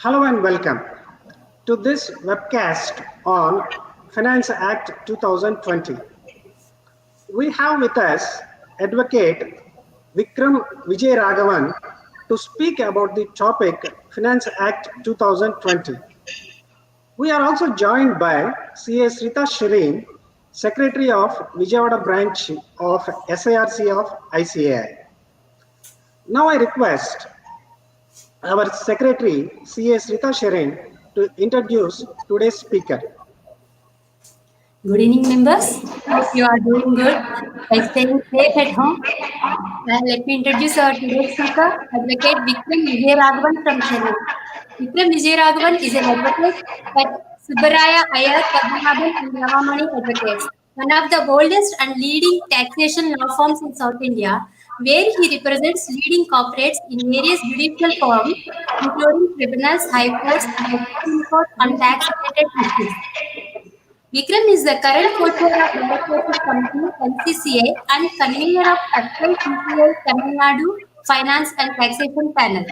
Hello and welcome to this webcast on Finance Act 2020. We have with us Advocate Vikram Vijay Raghavan to speak about the topic Finance Act 2020. We are also joined by CA Srita Shireen, Secretary of Vijayawada branch of SIRC of ICAI. Now I request our Secretary CA Srita Shireen to introduce today's speaker. Good evening, members. Hope you are doing good by staying safe at home. Let me introduce our today's speaker, Advocate Vikram Vijay Raghavan from Chennai. Vikram Vijay Raghavan is an advocate at Subbaraya Iyer Padmanabhan and Ravamani Advocates, one of the oldest and leading taxation law firms in South India, where he represents leading corporates in various judicial forms, including tribunals, high courts, and the Supreme Court on tax-related issues. Vikram is the current co-chair of Law Cases Committee (LCCA) and convener of FICCI Tamil Nadu Finance and Taxation Panel.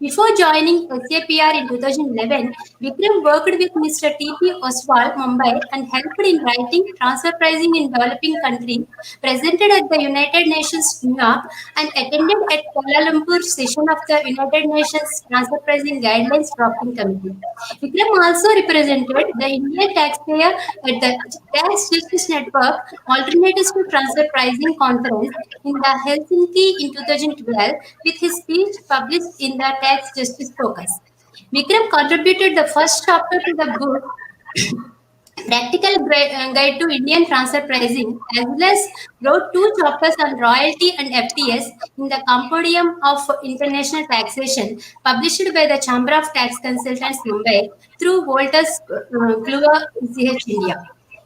Before joining SAPR in 2011, Vikram worked with Mr. T.P. Oswal, Mumbai, and helped in writing Transfer Pricing in Developing Countries, presented at the United Nations New York, and attended at Kuala Lumpur session of the United Nations Transfer Pricing Guidelines Drafting Committee. Vikram also represented the Indian taxpayer at the Tax Justice Network Alternatives to Transfer Pricing Conference in the Helsinki in 2012 with his speech published in the Tax Justice Focus. Vikram contributed the first chapter to the book Practical Guide to Indian Transfer Pricing, as well as wrote two chapters on royalty and FTS in the Compendium of International Taxation, published by the Chamber of Tax Consultants Mumbai through Walters Kluwer ECH India.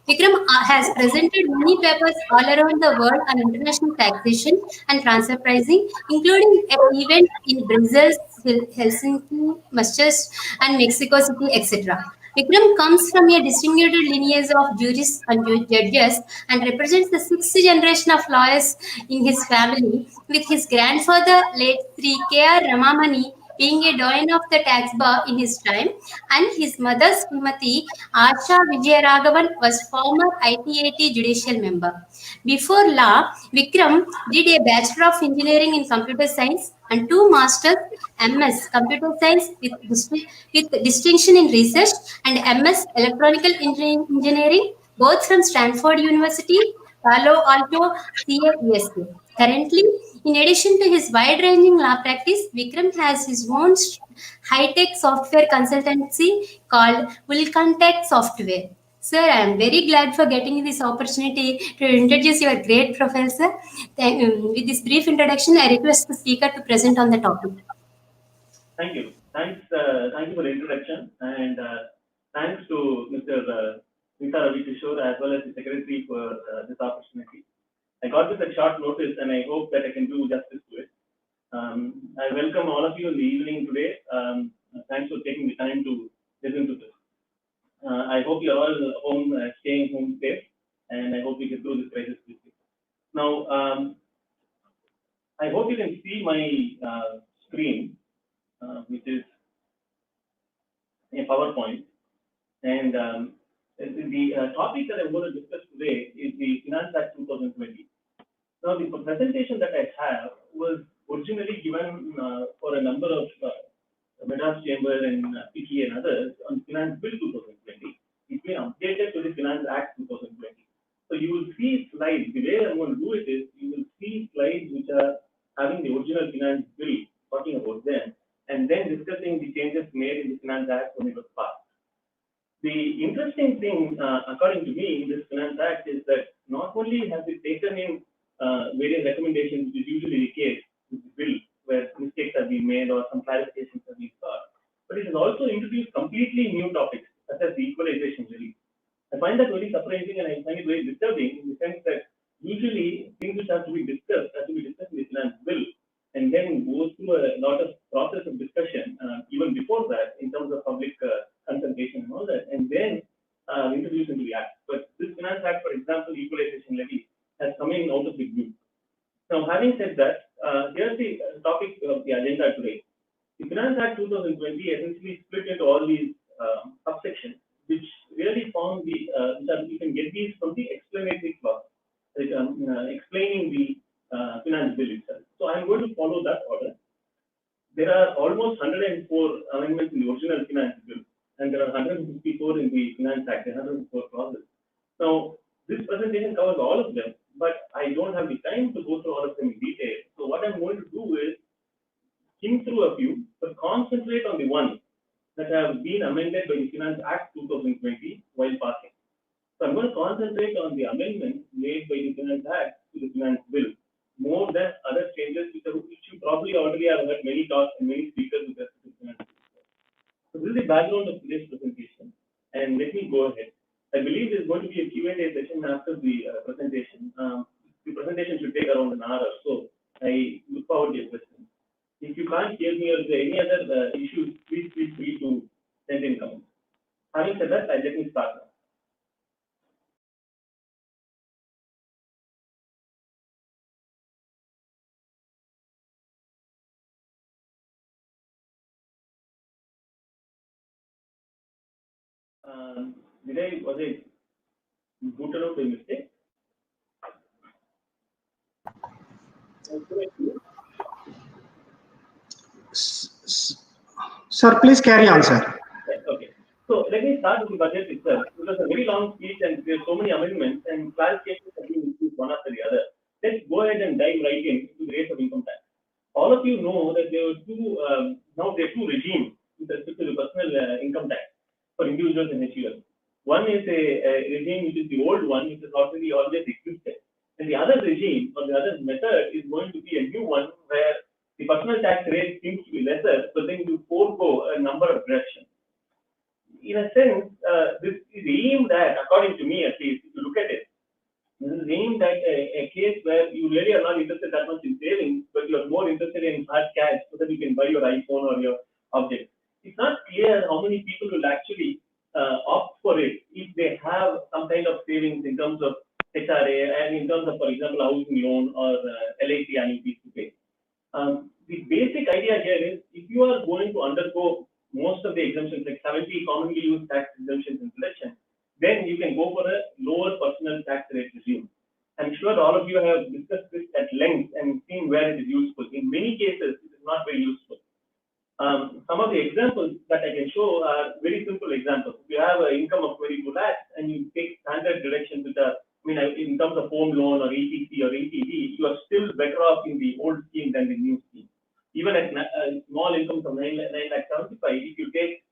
Vikram has presented many papers all around the world on international taxation and transfer pricing, including an event in Brussels, Helsinki, Maastricht, and Mexico City, etc. Vikram comes from a distinguished lineage of jurists and judges and represents the sixth generation of lawyers in his family, with his grandfather, late Sri K.R. Ramamani, being a doyen of the tax bar in his time, and his mother, Srimati Asha Vijayaraghavan, was former ITAT judicial member. Before law, Vikram did a Bachelor of Engineering in Computer Science and two Masters MS Computer Science with distinction in research and MS Electronical Engineering, both from Stanford University, Palo Alto, CAUSK. Currently, in addition to his wide-ranging law practice, Vikram has his own high-tech software consultancy called Vulcantech Software. Sir, I am very glad for getting this opportunity to introduce your great professor. With this brief introduction, I request the speaker to present on the topic. Thank you. Thank you for the introduction, and thanks to Mr. Nita Ravi Kishore as well as the Secretary for this opportunity. I got this at short notice, and I hope that I can do justice to it. I welcome all of you in the evening today. Thanks for taking the time to listen to this. I hope you're all home, staying home safe, and I hope we get through this crisis quickly. Now, I hope you can see my screen, which is a PowerPoint. And the topic that I'm going to discuss today is the Finance Act 2020. Now, the presentation that I have was originally given for a number of Madras Chamber and PTA and others on Finance Bill 2020. It's been updated to the Finance Act 2020. So you will see slides. The way I'm going to do it is you will see slides which are having the original Finance Bill, talking about them, and then discussing the changes made in the Finance Act when it was passed. The interesting thing, according to me, in this Finance Act is that not only has it taken in various recommendations, which is usually the case with the bill, where mistakes have been made or some clarifications have been sought, but it has also introduced completely new topics, such as the equalization relief. I find that very surprising, and I find it very disturbing in the sense that usually things which have to be discussed in the Finance Bill, and then go through a lot of process of discussion, even before that, in terms of public consultation and all that, and then introduced into the Act. But this Finance Act, for example, equalization levy, has come in out of the blue. Now, having said that, here's the topic of the agenda today. The Finance Act 2020 essentially split into all these subsections, which really form the, you can get these from the explanatory clause, like, explaining the finance bill itself. So I'm going to follow that order. There are almost 104 amendments in the original finance bill, and there are 154 in the Finance Act, 104 clauses. Now, this presentation covers all of them, but I don't have the time to go through all of them in detail. So what I'm going to do is skim through a few, but concentrate on the ones that have been amended by the Finance Act 2020 while passing. So I'm going to concentrate on the amendments made by the Finance Act to the Finance Bill, more than other changes which you probably already have heard many talks and many speakers with respect to Finance Bill. So this is the background of today's presentation, and let me go ahead. I believe there's going to be a Q&A session after the presentation. The presentation should take around an hour or so. I look forward to your questions. If you can't hear me or if there are any other issues, please feel free to send in comments. Having said that, let me start now. Was I booted out by mistake? Sir, please carry on, sir. Okay. So let me start with the budget itself. It was a very long speech and there are so many amendments and clarifications have been introduced one after the other. Let's go ahead and dive right into the rates of income tax. All of you know that there were now there are two regimes with respect to the personal income tax for individuals and HUL. One is a regime which is the old one, which has already always existed. And the other regime or the other method is going to be a new one where the personal tax rate seems to be lesser, but then you forego a number of deductions. In a sense, this is aimed at, according to me at least, if you look at it, this is aimed at a case where you really are not interested that much in savings, but you are more interested in hard cash so that you can buy your iPhone or your object. It's not clear how many people will actually opt for it if they have some kind of savings in terms of HRA and in terms of, for example, housing loan or LIC annuities to pay. The basic idea here is if you are going to undergo most of the exemptions, like 70 commonly used tax exemptions in selection, then you can go for a lower personal tax rate regime. I'm sure all of you have discussed this at length and seen where it is useful. In many cases, it is not very useful. Some of the examples that I can show are very simple examples. If you have an income of 22 lakhs and you take standard deductions which are, in terms of home loan or ETC or ETD, you are still better off in the old scheme than the new scheme. Even at small incomes of 9 lakh 75, if you take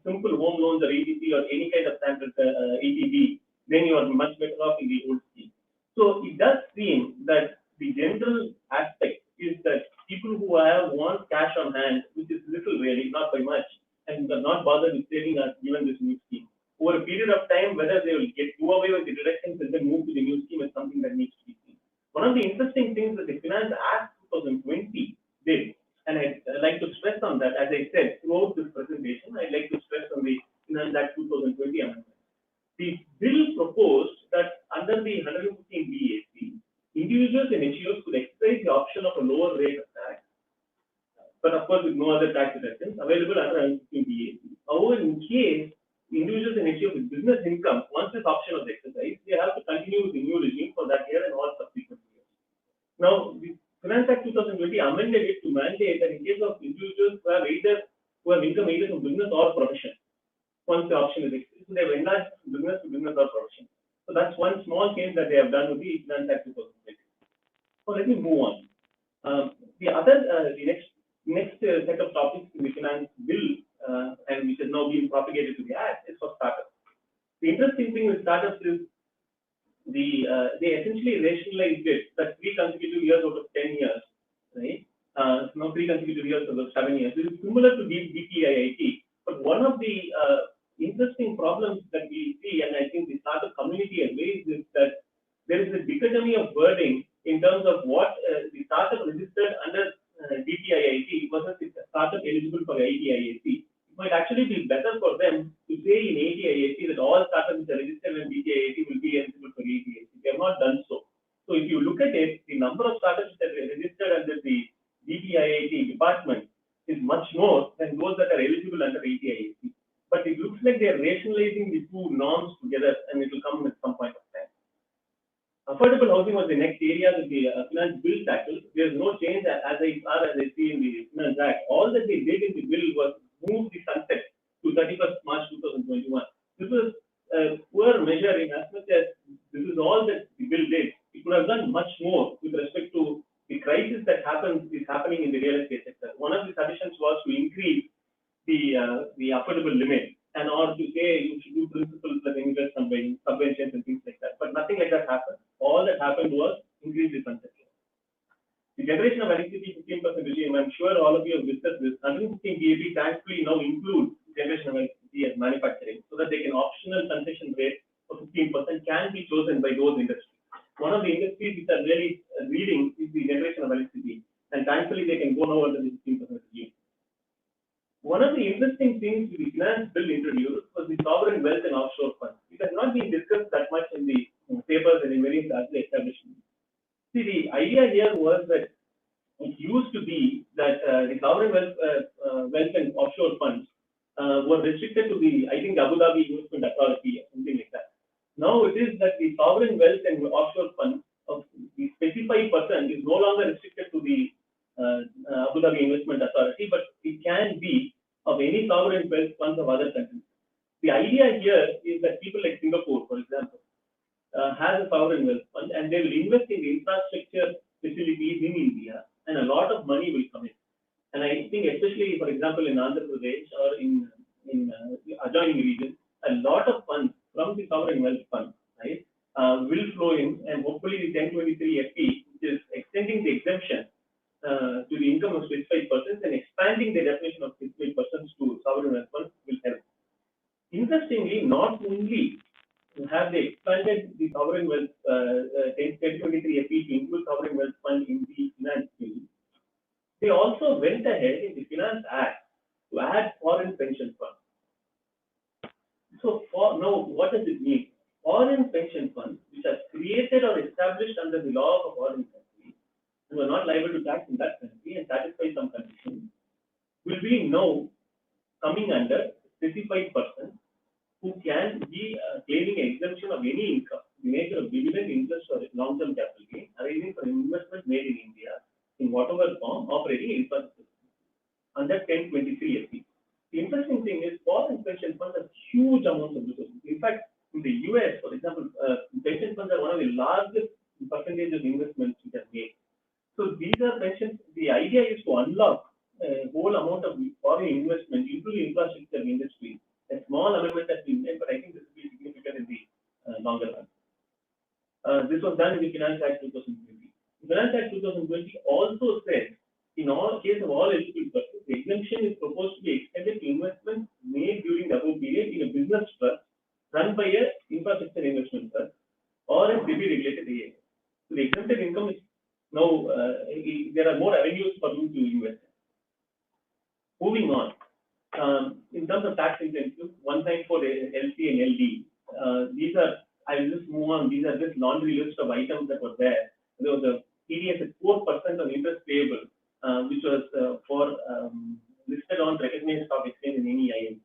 simple home loans or ETC or any kind of standard ETD, then you are much better off in the old scheme. So it does seem that the general aspect is that people who want cash on hand, which is little really, not by much, and are not bothered with saving are given this new scheme. Over a period of time, whether they will do away with the deductions and then move to the new scheme is something that needs to be seen. One of the interesting things that the Finance Act 2020 did, and I'd like to stress on that, as I said, throughout this presentation, I'd like to stress on the Finance Act 2020 amendment. The bill proposed that under the 115 BAC, individuals and HULs could exercise the option of a lower rate of tax, but of course with no other tax deductions available under 115 BAC. However, in case individuals and HULs with business income, once this option was exercised, they have to continue with the new regime for that year and all subsequent years. Now, the Finance Act 2020 amended it to mandate that in case of individuals who have income either from business or profession, once the option is exercised, so they have enlarged business to business or profession. So that's one small change that they have done with the Finance Act 2020. So let me move on. The next set of topics in the Finance Bill, and which has now been propagated to the Act, is for startups. The interesting thing with startups is they essentially rationalized it that 3 consecutive years out of 10 years, right? Now 3 consecutive years out of 7 years. This is similar to DPIIT, but one of the interesting problems that we see, and I think the startup community has raised, is that there is a dichotomy of wording in terms of what the startup registered under DPIIT versus the startup eligible for ATIAC. It might actually be better for them to say in ATIAC that all startups which are registered in DPIIT will be eligible for ATIAC. They have not done so. So if you look at it, the number of startups that are registered under the DPIIT department is much more than those that are eligible under 80IAC. But it looks like they are rationalizing the two norms together, and it will come at some point of time. Affordable housing was the next area that the finance bill tackled. There is no change as I see in the Finance Act. All that they did in the bill was move the sunset to 31st March 2021. This was a poor measure in as much as this is all that the bill did. It could have done much more with respect to the crisis that is happening in the real estate sector. One of the suggestions was to increase the affordable limit, and or to say you should do principal plus interest subventions and things like that. But nothing like that happened. All that happened was increase the sunset. The generation of electricity 15% regime, I'm sure all of you have discussed this. 115 GAB thankfully now includes generation of electricity as manufacturing, so that they can optional concession rate of 15% can be chosen by those industries. One of the industries which are really leading is the generation of electricity, and thankfully they can go now under the 15% regime. One of the interesting things the finance bill introduced was the sovereign wealth and offshore funds. It has not been discussed that much in the papers and in various other establishments. See, the idea here was that it used to be that the sovereign wealth and offshore funds were restricted to the, I think, the Abu Dhabi Investment Authority or something like that. Now it is that the sovereign wealth and offshore funds of the specified person is no longer restricted to the Abu Dhabi Investment Authority, but it can be of any sovereign wealth funds of other countries. The idea here is that people like Singapore, for example, has a sovereign wealth fund, and they will invest in the infrastructure facilities in India, and a lot of money will come in. And I think, especially, for example, in Andhra Pradesh or in adjoining regions, a lot of funds from the sovereign wealth fund, right, will flow in, and hopefully the 1023 FP, which is extending the exemption to the income of specified persons and expanding the definition of specified persons to sovereign wealth funds will help. Interestingly, not only have they expanded the sovereign wealth 1023 FP to include sovereign wealth fund in the finance bill, they also went ahead in the Finance Act to add foreign pension funds. So now, what does it mean? Foreign pension funds, which are created or established under the law of a foreign country, who are not liable to tax in that country and satisfy some conditions, will be now coming under specified persons who can be claiming exemption of any income, the nature of dividend, interest, or long-term capital gain arising from investment made in India in whatever form operating infrastructure under 1023 FP. The interesting thing is foreign pension funds have huge amounts of resources. In fact, in the US, for example, pension funds are one of the largest percentages of investments which are made. So these are pensions. The idea is to unlock a whole amount of foreign investment into the infrastructure industry. A small amendment has been made, but I think this will be significant in the longer run. This was done in the Finance Act 2020. The Finance Act 2020 also said, in all case of all eligible persons, the exemption is proposed to be extended to investments made during the above period in a business trust run by a infrastructure investment trust or a SEBI-regulated AIF. So the exempted income is now there are more avenues for you to invest. Moving on, in terms of tax incentives, one time for LC and LD, these are, I will just move on. These are just laundry list of items that were there. There was a TDS at 4% of interest payable, which was for listed on recognized stock exchange in any INC.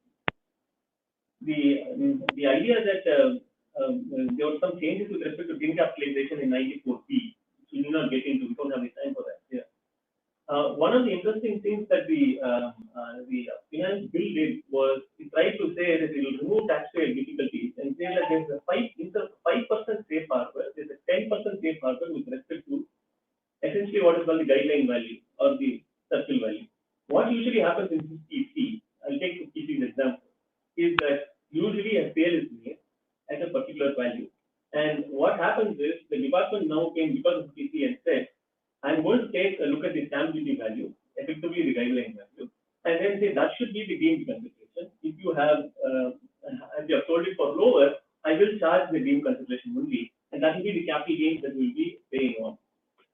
The idea that there were some changes with respect to green capitalization in 94P, which we do not get into. We don't have the time for that here. One of the interesting things that the finance bill did was it tried to say that it will remove taxpayer difficulties and say that there's a 5% safe harbor, there's a 10% safe harbor with respect to essentially what is called the guideline value or the circle value. What usually happens in 50C, I'll take 50C's example, is that usually a sale is made at a particular value. And what happens is the department now came because of 50C and said, I'm going to take a look at the stamp duty value, effectively the guideline value, and then say that should be the deemed consideration. If you have sold it for lower, I will charge the deemed consideration only, and that will be the capital gains that we will be paying on.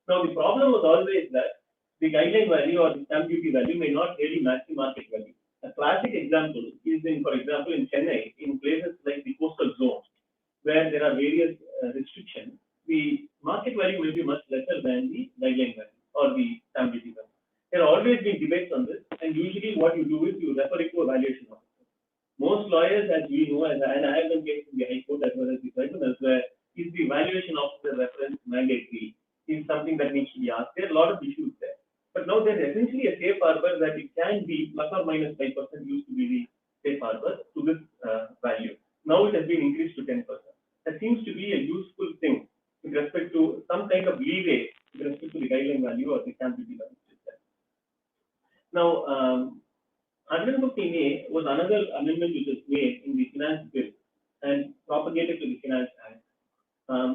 Now the problem was always that the guideline value or the stamp duty value may not really match the market value. A classic example is for example, in Chennai, in places like the coastal zones, where there are various restrictions, the market value will be much lesser than the guideline value or the stamp duty value. There have always been debates on this, and usually what you do is you refer it to a valuation officer. Most lawyers, as we know, and I have been cases in the High Court as well as the tribunals, where is the valuation officer reference mandatory? Is something that needs to be asked. There are a lot of issues there. But now there's essentially a safe harbor that it can be plus or minus 5% used to be the safe harbor to this value. Now it has been increased to 10%. That seems to be a useful thing with respect to some kind of leeway with respect to the guideline value or the stamp duty value. Now, 115A was another amendment which was made in the Finance Bill and propagated to the Finance Act.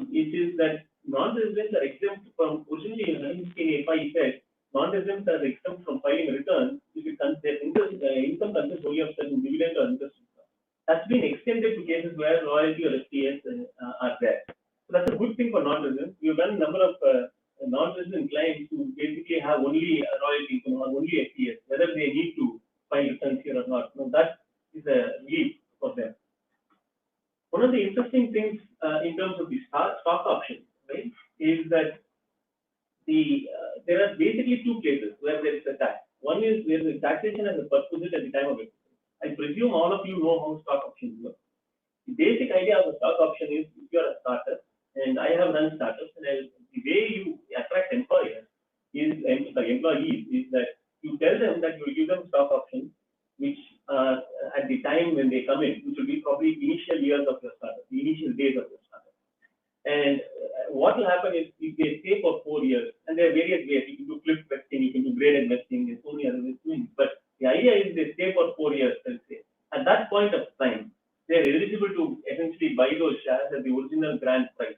It is that non-residents are exempt from, originally in 115A5 said, non-residents are exempt from filing a return if their income consists only of certain dividend or interest income. That's been extended to cases where royalty or STS are there. So that's a good thing for non-residents. We've done a number of non-resident clients who basically have only royalty income or only STS, whether they need to file returns here or not. Now that is a relief for them. One of the interesting things in terms of the stock options, right, is that there are basically two places where there is a tax. One is where the taxation as a perquisite at the time of exercise. I presume all of you know how stock options work. The basic idea of a stock option is if you are a startup, and I have run startups, and the way you attract employees is that you tell them that you will give them stock options, which at the time when they come in, which will be probably initial years of your startup, the initial days of your startup. And what will happen is if they stay for 4 years, and there are various ways, you can do cliff vesting, you can do graded vesting, there's so many other ways doing it. But the idea is they stay for 4 years, let's say. At that point of time, they're eligible to essentially buy those shares at the original grant price.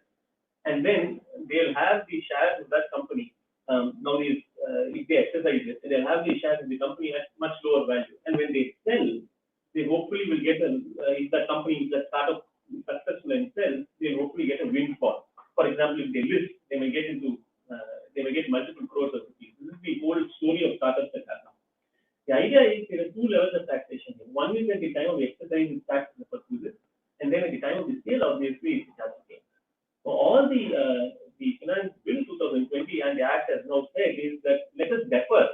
And then they'll have the shares of that company. Now, if they exercise it, they'll have the shares of the company at much lower value. And when they sell, they hopefully will get if that company, if that startup is successful and sells, they'll hopefully get a windfall. For example, if they list, they may get multiple crores of rupees. This is the old story of startups that happen. The idea is there are two levels of taxation here. One is at the time of exercise, it's taxed as a perquisite, and then at the time of the sale, obviously, it's taxed again. So all the Finance Bill 2020 and the Act has now said is that let us defer,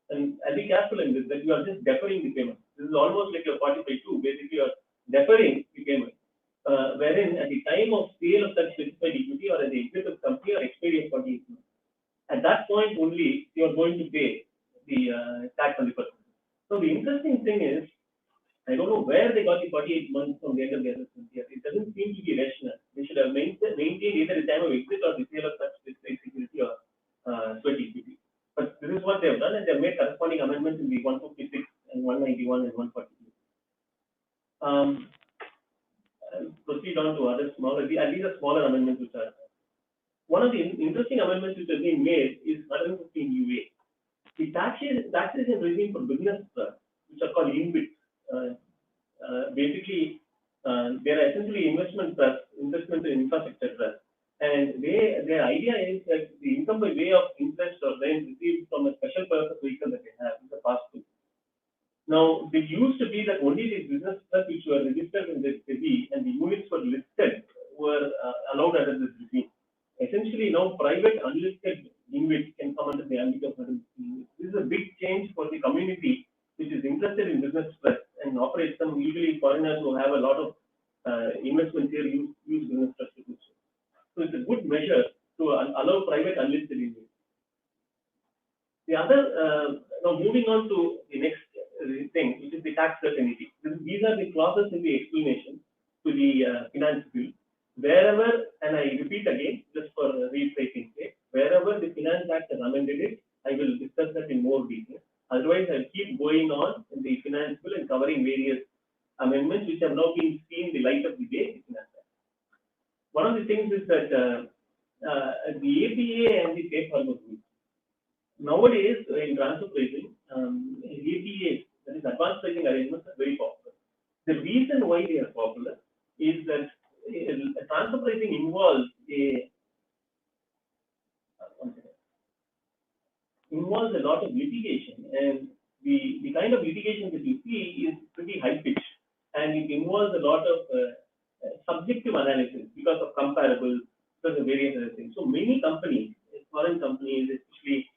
and I'll be careful in this, that you are just deferring the payment. This is almost like your 45(2). Basically, you are deferring the payment, wherein at the time of sale of such specified equity or at the exit of company or expiry of 48 months, at that point only you are going to pay the tax on the person. So the interesting thing is, I don't know where they got the 48 months from the end of the assessment here. It doesn't seem to be rational. They should have maintained either the time of exit or the sale of such specified security or sweat equity. But this is what they have done, and they have made corresponding amendments in the 156 and 191 and 142. I'll proceed on to other smaller, these are smaller amendments which are. One of the interesting amendments which has been made is 115 UA. The taxation regime for business trusts, which are called InvIT. Basically, they are essentially investment in infrastructure trusts. And their idea is that the income by way of interest or rent received from a special purpose vehicle that they have is a pass-through. Now, it used to be that only the business trusts which were registered in the SEBI and the units were listed were allowed under this regime. Essentially, now private unlisted InvIT can come under the ambit of InvIT. This is a big change for the community which is interested in business trusts and operates them. Usually, foreigners who have a lot of investments here use business trusts to do so. So it's a good measure to allow private unlisted InvIT. The other, now moving on to the next thing, which is the tax certainty. These are the clauses in the explanation to the Finance Bill. Wherever, and I repeat again, just for rephrasing sake, wherever the Finance Act has amended it, I will discuss that in more detail. Otherwise, I'll keep going on in the Finance Bill and covering various amendments which have now been seen the light of the day in the Finance Act. One of the things is that the APA and the safe harbor rules. Nowadays, in transfer pricing, APA, that is advanced pricing arrangements, are very popular. The reason why they are popular is that transfer pricing involves a lot of litigation, and the kind of litigation that you see is pretty high pitched, and it involves a lot of subjective analysis because of comparables, because of various other things. So many companies, foreign companies, especially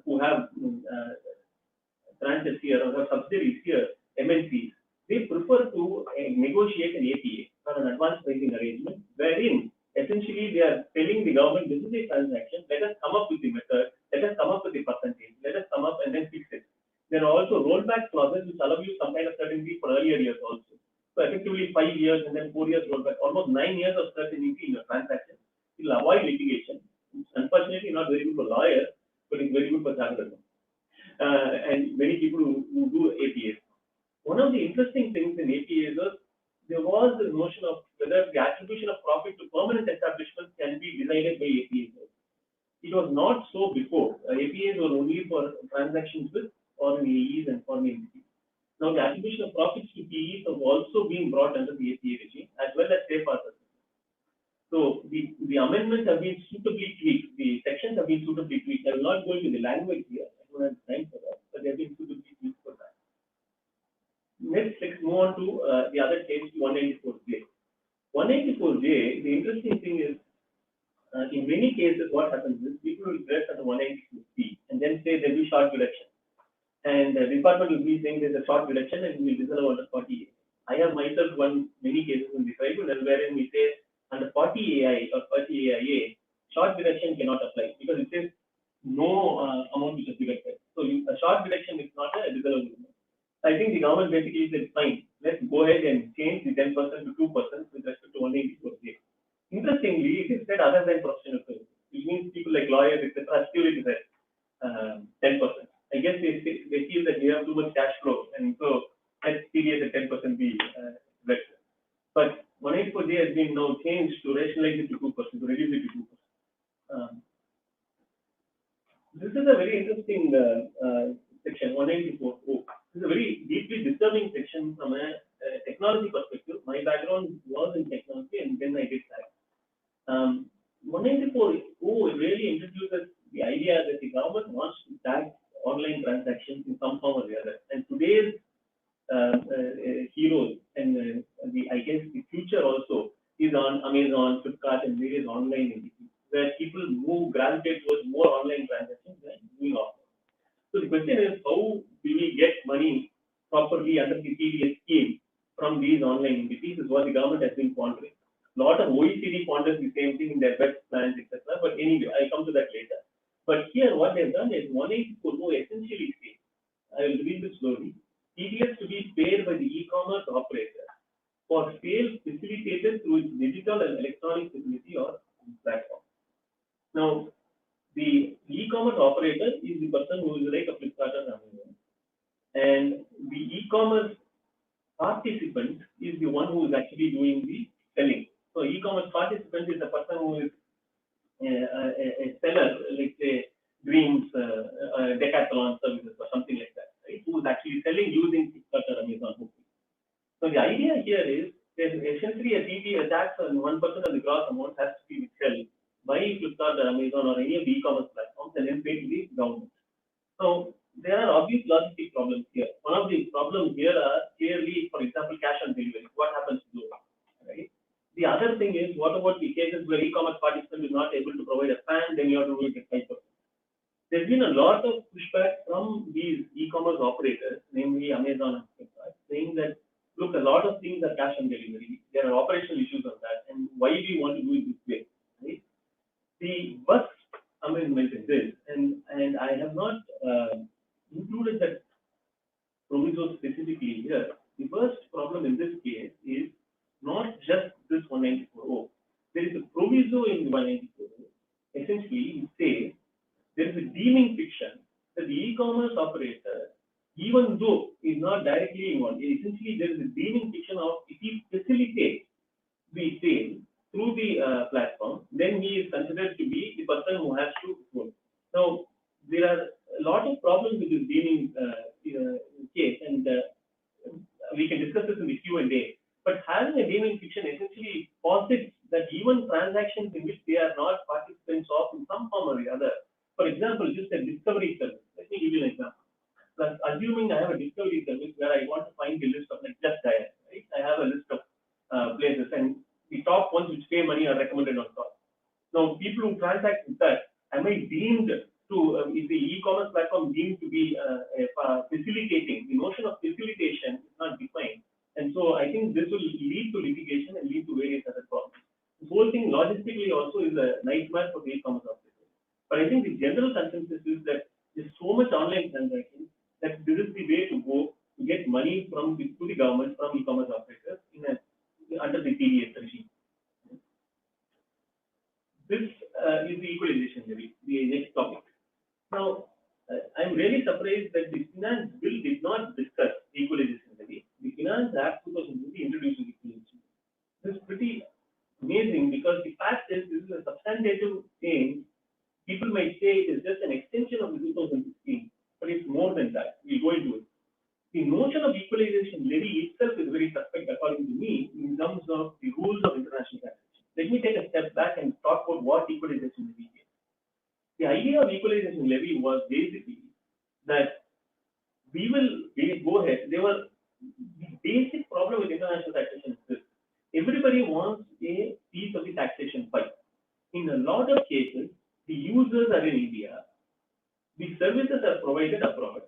who have branches here or have subsidiaries here, MNCs, they prefer to negotiate an APA or an advanced pricing arrangement, wherein essentially they are telling the government, this is a transaction, let us come up with the method, let us come up with the percentage, let us come up and then fix it. There are also rollback clauses which allow you some kind of certainty for earlier years also. So effectively 5 years and then 4 years rollback, almost 9 years of certainty in your transaction. It will avoid litigation. It's unfortunately not very good for lawyers, but it's very good for chartered and many people who do APAs. One of the interesting things in APAs is there was the notion of whether the attribution of profit to permanent establishments can be decided by APAs. It was not so before. APAs were only for transactions with foreign AEs and foreign entities. Now, the attribution of profits to PEs have also been brought under the APA regime as well as safe harbor. So, the amendments have been suitably tweaked. The sections have been suitably tweaked. I will not go into the language here. I don't have time for that, but they have been suitably tweaked for that. Next, let's move on to the other case, 194J. 194J, the interesting thing is, in many cases, what happens is people will press at 194C and then say there will be short reduction. And the department will be saying there's a short reduction and we will disallow under 40A. I have myself won many cases in the tribunal wherein we say under 40AI or 40AIA, short reduction cannot apply because it says no amount which is deducted. So a short reduction is not a disallowable. I think the government basically said fine, let's go ahead and change the 10% to 2% with respect to 184A. Interestingly, it is said other than professional services, which means people like lawyers, etc., still it is at 10%. I guess they feel that we have too much cash flow, and so let's see at 10% be better. But 184J has been now changed to rationalize it to 2%, to reduce it to 2%. This is a very interesting section, 194O. This is a very deeply disturbing section from a technology perspective. My background was in technology, and then I did that. 194O really introduces the idea that the government wants to tax online transactions in some form or the other. And today's heroes and I guess the future also is on Amazon, Flipkart, and various online entities where people gravitate towards more online transactions than doing offline. So the question is, how do we get money properly under the TDS scheme from these online entities is what the government has been pondering. A lot of OECD ponders the same thing in their best plans, etc. But anyway, I'll come to that later. But here, what they've done is 184O essentially says, I will read this slowly, TDS to be paid by the e-commerce operator for sales facilitated through its digital and electronic facility or platform. Now, the e-commerce operator is the person who is like a Flipkart or Amazon, and the e-commerce participant is the one who is actually doing the selling. So, e-commerce participant is the person who is a seller, like say Dreams, Decathlon services or something like that, right? Who is actually selling using Flipkart or Amazon. So the idea here is there's essentially a TDS tax on 1% of the gross amount has to be withheld by Flipkart or Amazon or any of the e-commerce platforms and then paid to the government. So there are obvious logistic problems here. One of the problems here are clearly, for example, cash on delivery. What happens to those, right? The other thing is, what about the cases where e-commerce participant is not able to provide a PAN, then you have to do it at 5%. There's been a lot of pushback from these e-commerce operators, namely Amazon and Flipkart, saying that, look, a lot of things are cash on delivery. There are operational issues on that, and why do you want to do it this way, right? The first amendment is this, and I have not included that proviso specifically here. The first problem in this case is not just this 194O. There is a proviso in 194O. Essentially, it says there is a deeming fiction that the e-commerce operator, even though is not directly involved, essentially there is a deeming fiction of if he facilitates the sale through the platform, then he is considered to be the person who has to vote. Now, there are a lot of problems with this deeming case, and we can discuss this in the Q&A. But having a deeming fiction essentially posits that even transactions in which they are not participants of in some form or the other, for example, just a discovery service. Let me give you an example. Plus, assuming I have a discovery service where I want to find the list of like Just Diet, right? I have a list of places, and the top ones which pay money are recommended on top. Now, people who transact with that, am I deemed is the e-commerce platform deemed to be facilitating? The notion of facilitation is not defined, and so I think this will lead to litigation and lead to various other problems. This whole thing logistically also is a nightmare for the e-commerce operators. But I think the general consensus is that there's so much online transactions that this is the way to go to get money from to the government from e-commerce operators under the TDS regime. This is the equalization levy, the next topic. Now, I'm really surprised that the Finance Bill did not discuss equalization levy. The Finance Act 2020 introduced the equalization levy. This is pretty amazing because the fact is this is a substantive change. People might say it is just an extension of the 2016, but it's more than that. We'll go into it. The notion of equalization levy itself is very suspect, according to me, in terms of the rules of international taxation. Let me take a step back and talk about what equalization levy is. The idea of equalization levy was basically that we go ahead. The basic problem with international taxation is this: everybody wants a piece of the taxation pie. In a lot of cases, the users are in India, the services are provided abroad.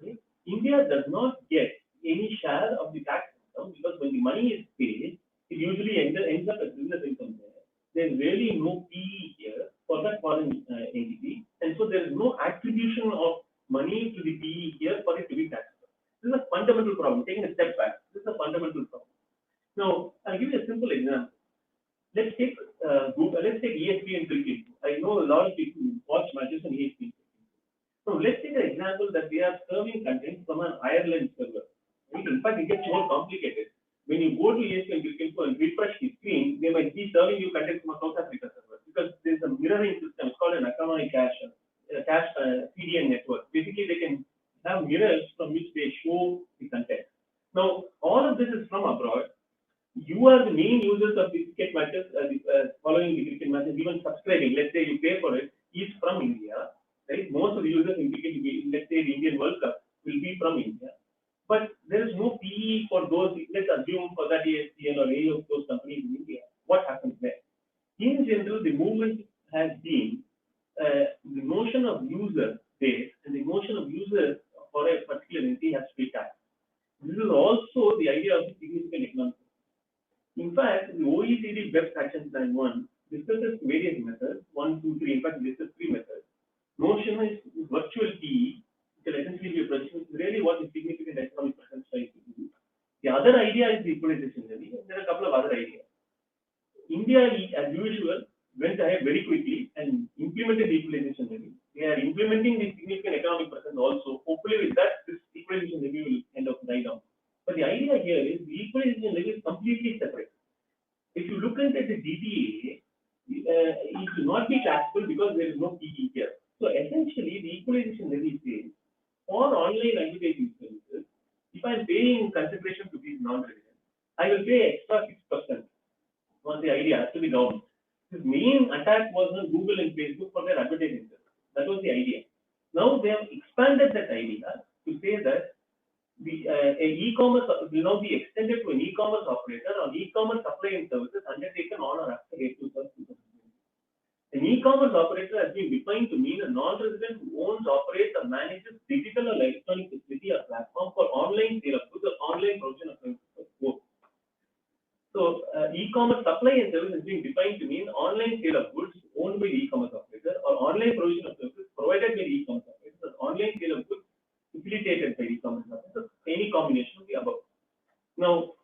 Right? India does not get any share of the tax system because when the money is paid, it usually ends up as business income there. There's really no PE here for that foreign entity, and so there is no attribution of money to the PE here for it to be taxable. This is a fundamental problem. Taking a step back, this is a fundamental problem. Now, I'll give you a simple example. Let's take let's take ESPN cricket. I know a lot of people watch matches on ESPN. So let's take an example that they are serving content from an Ireland server. Right? In fact, it gets more complicated. When you go to ESPN cricket and refresh the screen, they might be serving you content from a South Africa server because there's a mirroring system. It's called an Akamai cache CDN network. Basically, they can have mirrors from which they show the content. Now, all of this is from abroad. You are the main users of the cricket matches, following the cricket matches, even subscribing. Let's say you pay for it, is from India, right? Most of the users in cricket, let's say the Indian World Cup, will be from India. But there is no PE for those. Let's assume for that ESPN or any of those companies in India. What happens there? In general, the movement has been the notion of user base and the notion of user for a particular entity has to be taxed. This is also the idea of significant economic. In fact, the OECD Web Action Plan 1 discusses various methods, 1, 2, 3. In fact, this is 3 methods. Notion is virtual PE, which will essentially be a person, really what is significant economic presence tries to do. The other idea is the equalization levy, and there are a couple of other ideas. India, as usual, went ahead very quickly and implemented the equalization levy. They are implementing the significant economic presence also. Hopefully, with that, this equalization levy will end up die down. But the idea here is the equalization levy is completely separate. If you look at the DTA, it will not be taxable because there is no PE here. So essentially, the equalization levy says for online advertising services, if I am paying consideration to these non-residents, I will pay extra 6%. Was the idea to the government. His main attack was on Google and Facebook for their advertising service. That was the idea. Now they have expanded that idea to say that the e-commerce will now be extended to an e-commerce operator or e-commerce supply and services undertaken on or after April 1st, 2020. An e-commerce operator has been defined to mean a non-resident who owns, operates, or manages digital or electronic facility or platform for online sale of goods or online provision of services. So, e-commerce supply and service has been defined to mean online sale of goods owned by the e-commerce operator or online provision of services provided by the e-commerce operator or online sale of goods facilitated by e-commerce operator, any combination of the above. Now,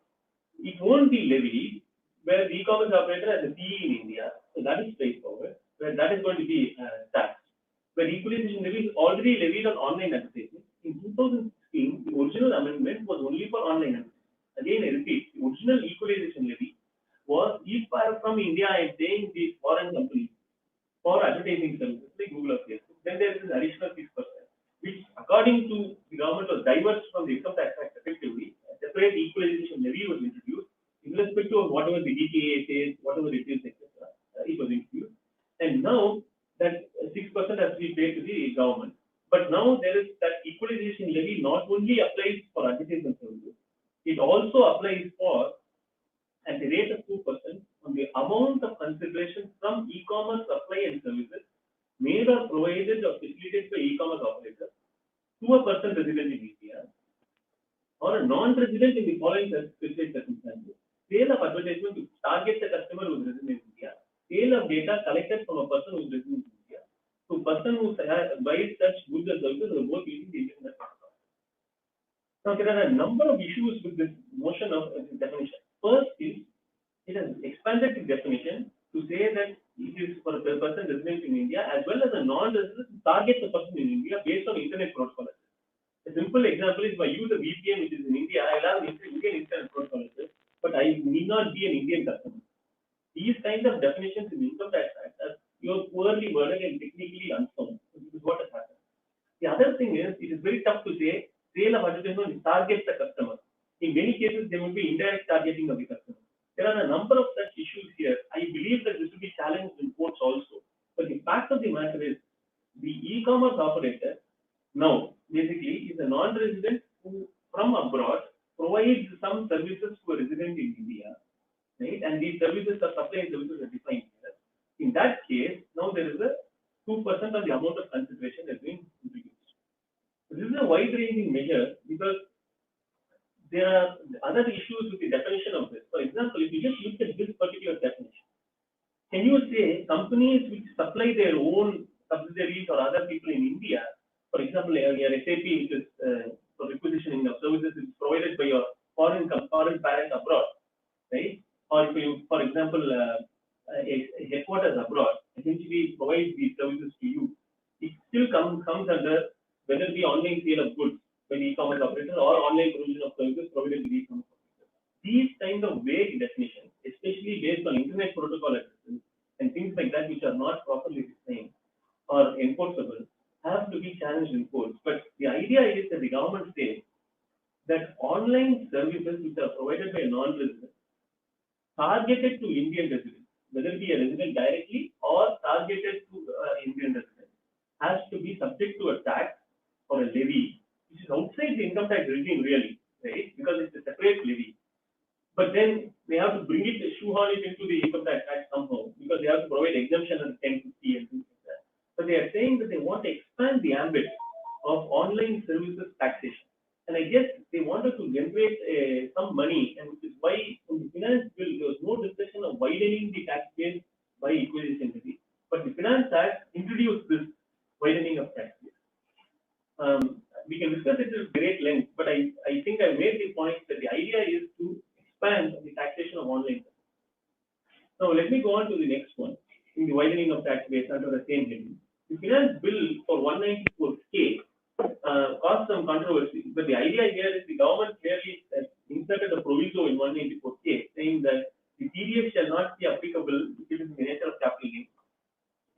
it won't be levied where the e-commerce operator has a PE in India, so that is straightforward, where that is going to be taxed. Where equalization levy is already levied on online advertising. In 2016, the original amendment was only for online advertising. Again, I repeat, the original equalization levy was if I am from India and paying these foreign companies for advertising services like Google or Facebook, then there is an additional 6%, which according to the government was diverged from the income tax act effectively. A separate equalization levy was introduced in respect to whatever the DTA says, whatever it is, etc. It was introduced. And now that 6% has to be paid to the government. But now there is that equalization levy not only applies for advertising services, it also applies for at the rate of 2% on the amount of consideration from e-commerce supply and services made or provided or facilitated by e-commerce operator to a person resident in India or a non-resident in the following specific circumstances. Sale of advertisement to target the customer who is resident in India. Sale of data collected from a person who is resident in India to a person who buys such goods or services or both using the internet. Now, there are a number of issues with this notion of definition. First is, it has expanded the definition to say that it is for a person resident in India as well as a non-resident to target the person in India based on internet protocol. A simple example is if I use a VPN which is in India, I will have an Indian internet protocol, but I need not be an Indian customer. These kinds of definitions in the Income Tax Act are poorly worded and technically unsound. This is what has happened. The other thing is, it is very tough to say sale of advertisement targets the customer. In many cases, there will be indirect targeting of the customer. There are a number of such issues here. I believe that this will be challenged in courts also. But the fact of the matter is, the e-commerce operator now basically is a non-resident who from abroad provides some services to a resident in India, right? And these services are supplying services are defined here. In that case, now there is a 2% of the amount of consideration that has been introduced. This is a wide-ranging measure because there are other issues with the definition of this. For example, if you just look at this particular definition, can you say companies which supply their own subsidiaries or other people in India, for example, your SAP, which is for requisitioning of services, is provided by your foreign parent abroad, right? Or if you, for example, a headquarters abroad, essentially provides these services to you, it still comes under whether it be online sale of goods by the e-commerce operator or online provision of services provided by the e-commerce operator. These kinds of vague definitions, especially based on internet protocol addresses and things like that, which are not properly defined or enforceable, have to be challenged in courts. But the idea is that the government says that online services which are provided by a non-resident, targeted to Indian residents, whether it be a resident directly or targeted to Indian residents, has to be subject to a tax or a levy, which is outside the income tax regime really, right? Because it's a separate levy. But then they have to bring it, shoehorn it into the income tax act somehow, because they have to provide exemption on 1050 and things like that. But they are saying that they want to expand the ambit of online services taxation. And I guess they wanted to generate some money, and which is why in the finance bill there was no discussion of widening the tax base by acquisition levy. But the Finance Act introduced this widening of tax base. We can discuss it at great length, but I think I made the point that the idea is to expand the taxation of online. Now let me go on to the next one, in the widening of tax base under the same heading. The finance bill for 194K caused some controversy, but the idea here is the government clearly inserted a proviso in 194K saying that the TDS shall not be applicable if it is in the nature of capital gain.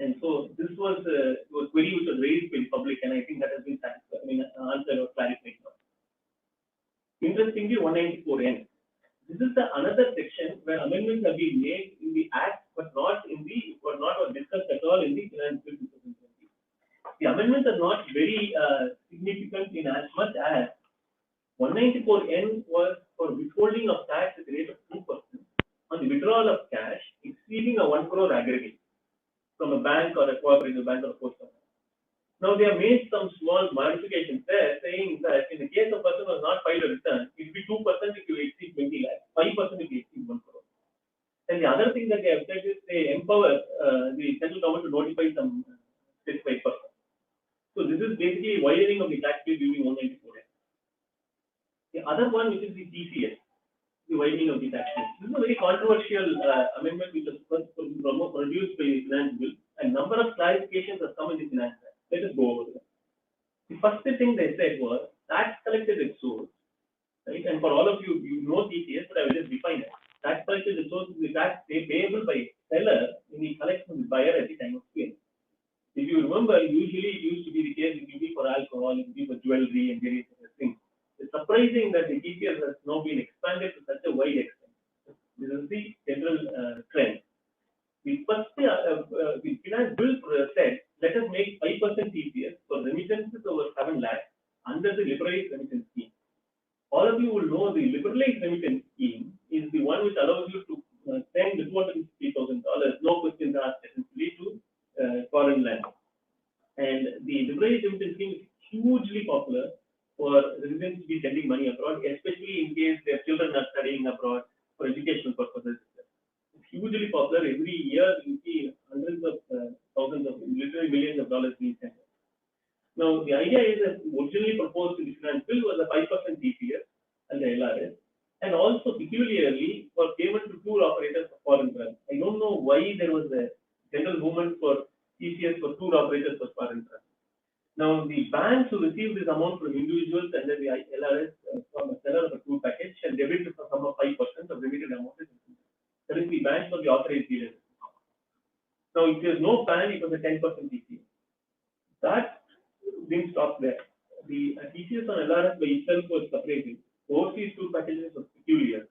And so this was a query which was raised by the public, and I think that has been answered or clarified now. Interestingly, 194N. This is another section where amendments have been made in the Act, but not discussed at all in the Finance Bill 2020. The amendments are not very significant in as much as 194N was for withholding of tax at the rate of 2% on the withdrawal of cash exceeding a 1 crore aggregate from a bank or a cooperative bank or a post office. Now they have made some small modifications there, saying that in the case of person who has not filed a return, it will be 2% if you exceed 20 lakhs, 5% if you exceed 1 crore. And the other thing that they have said is they empower the central government to notify some specified person. So this is basically widening of the tax base using 194N. The other one, which is the TCS, the widening of the tax base. This is a very controversial amendment which was first produced by the Finance Bill, and number of clarifications have come in the Finance Act. Let us go over that. The first thing they said was tax collected at source, right? And for all of you, you know TCS, but I will just define it. Tax collected at source is the tax payable by seller in the collection of the buyer at the time of sale. If you remember, usually it used to be the case, it will be for alcohol, it will be for jewelry and various other things. It's surprising that the TCS has now been expanded to such a wide extent. This is the general trend. The first, the Finance Bill said, let us make 5% TCS for remittances over 7 lakhs under the liberalized remittance scheme. All of you will know the liberalized remittance scheme is the one which allows you to send $250,000, no questions asked, essentially to foreign land. And the liberalized remittance scheme is hugely popular for residents to be sending money abroad, especially in case their children are studying abroad for educational purposes. It's hugely popular. Every year you see hundreds of thousands of, literally millions of dollars being sent. Now, the idea is that originally proposed in the finance bill was a 5% TPS and the LRS, and also peculiarly for payment to tour operators for foreign travel. I don't know why there was a general movement for TCS for tour operators for foreign travel. Now, the banks who receive this amount from individuals under the LRS from a seller of a tour package shall debit for sum of 5% of remitted amount. That is the banks or the authorized dealers. Now, if there is no ban, it was a 10% TCS. That didn't stop there. The TCS on LRS by itself was separated. Overseas tour packages was peculiar.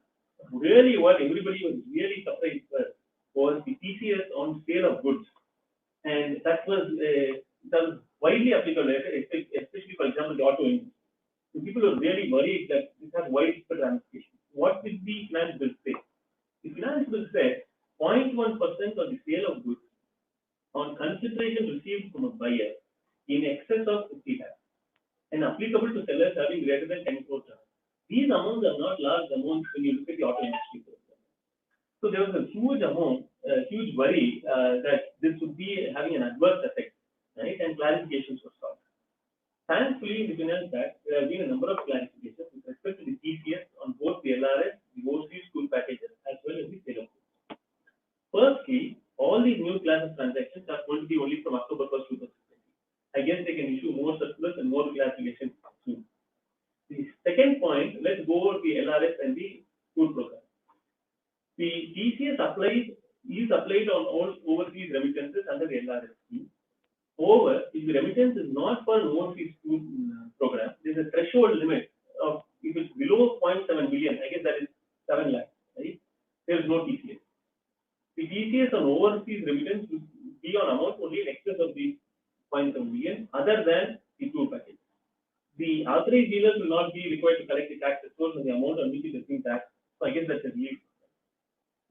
Really, what everybody was really surprised was the TCS on sale of goods, and that was widely applicable, especially for example the auto industry. So people were really worried that this has widespread ramifications. What did the finance bill say? The finance bill said 0.1% of the sale of goods on consideration received from a buyer in excess of 50 lakhs and applicable to sellers having greater than 10 crore. These amounts are not large amounts when you look at the auto industry. So there was a huge huge worry that this would be having an adverse effect, right? And clarifications were sought. Thankfully, in the Finance Act, there have been a number of clarifications with respect to the TCS on both the LRS, the overseas tour packages, as well as the sale of goods. Firstly, all these new class of transactions are going to be only from October 1st, 2020. I guess they can issue more circulars and more clarifications soon. The second point, let's go over the LRS and the tour program. The TCS is applied on all overseas remittances under the LRS scheme. However, if the remittance is not for an overseas tour program, there is a threshold limit of, if it's below 0.7 million, I guess that is 7 lakhs, right? There is no TCS. The TCS on overseas remittance will be on amount only in excess of the 0.7 million, other than the tour package. The authorized dealers will not be required to collect the tax source on the amount on which it is being taxed. So I guess that's a relief.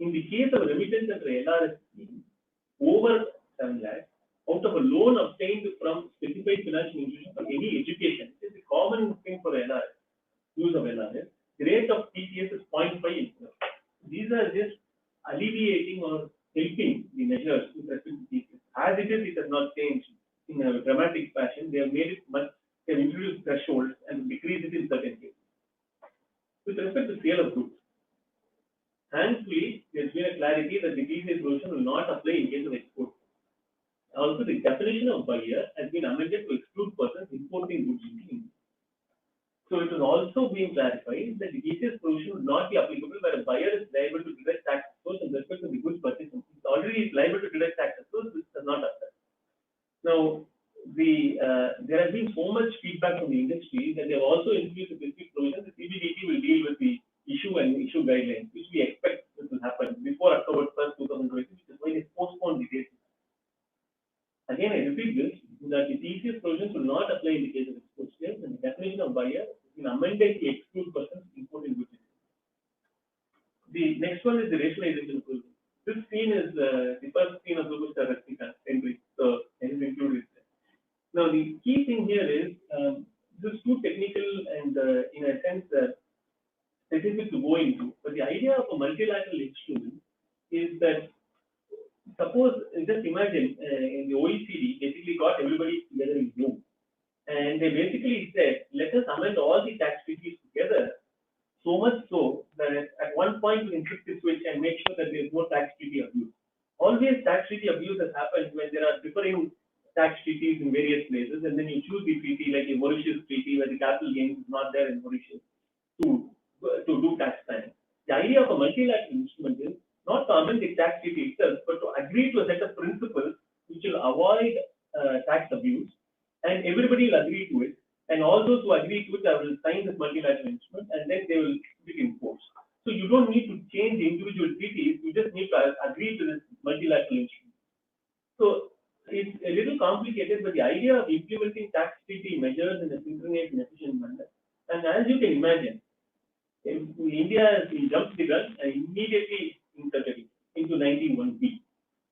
In the case of a remittance under LRS scheme, over 7 lakhs, out of a loan obtained from specified financial institution for any education, this is a common thing for LRS, use of LRS, the rate of TCS is 0.5. These are just alleviating or helping the measures with respect to TCS. As it is, it has not changed in a dramatic fashion. They have made it much. They have introduced thresholds and decreased it in certain cases. With respect to sale of goods, thankfully, there has been a clarity that the TCS provision will not apply in case of export. Also, the definition of buyer has been amended to exclude persons importing goods into India. So, it is also being clarified that the TCS provision will not be applicable where a buyer is liable to deduct tax source in respect to the goods purchased. It already is liable to deduct tax source, this does not apply. Now, there has been so much feedback from the industry that they have also introduced a specific provision. The CBDT will deal with the issue and issue guidelines, which we expect this will happen before October 1st, 2020, which is why they postponed the date. Again, I repeat this, that the TCS provisions will not apply in the case of export sales, and the definition of buyer has been amended to exclude persons importing goods. The next one is the rationalization provision. This scene is the first scene of Superstar Rashmika Henry, so it is included. Now, the key thing here is this is too technical and, in a sense, specific to go into. But the idea of a multilateral instrument is that, suppose, just imagine in the OECD, basically got everybody together in Zoom. And they basically said, let us amend all the tax treaties together, so much so that at one point we can flip the switch and make sure that there is no tax treaty abuse. Always tax treaty abuse has happened when there are differing tax treaties in various places, and then you choose the treaty like a Mauritius treaty where the capital gains is not there in Mauritius to do tax planning. The idea of a multilateral instrument is not to amend the tax treaty itself, but to agree to a set of principles which will avoid tax abuse, and everybody will agree to it, and all those who agree to it will sign this multilateral instrument, and then they will be enforced. So you don't need to change the individual treaties, you just need to agree to this multilateral instrument. So it's a little complicated, but the idea of implementing tax treaty measures in a synchronized and efficient manner, and as you can imagine, India jumped the gun and immediately inserted it into 19(1)(b).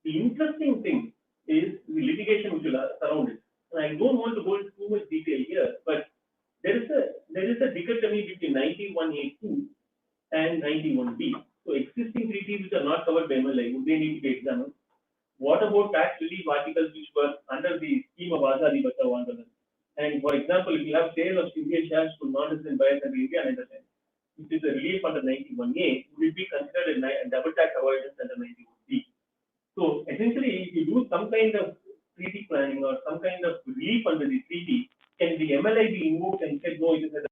The interesting thing is the litigation which will surround it. And I don't want to go into too much detail here, but there is a dichotomy between 91A2 and 91B. So existing treaties which are not covered by MLI, would they need to be examined? What about tax relief articles which were under the scheme of Azadi Bachao Andolan? And for example, if you have sale of Indian shares to non-resident buyers under India and Netherlands, which is a relief under 91A, would it be considered a double tax avoidance under 91B? So essentially, if you do some kind of treaty planning or some kind of relief under the treaty, can the MLI be invoked and said, no, it is a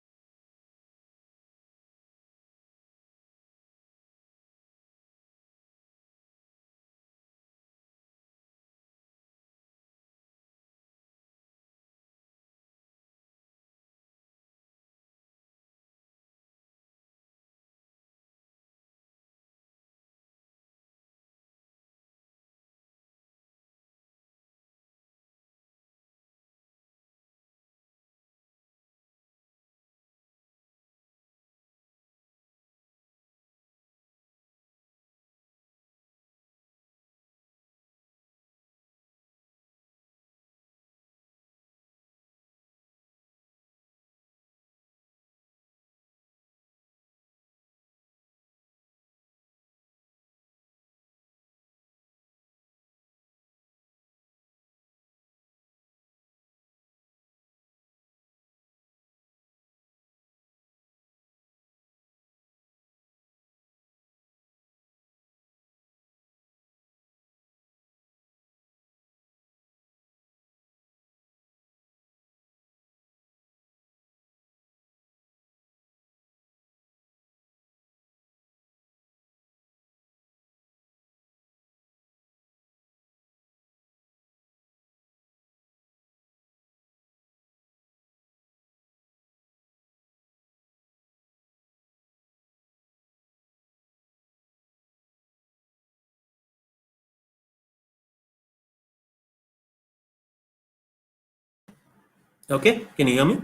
Okay, can you hear me?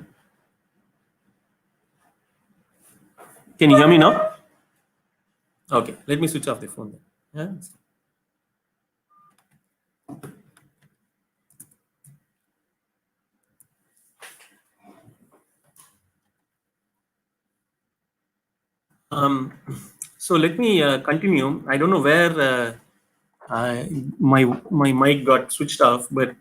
Can you hear me now? Okay, let me switch off the phone then. Yeah. So let me continue. I don't know where my mic got switched off, but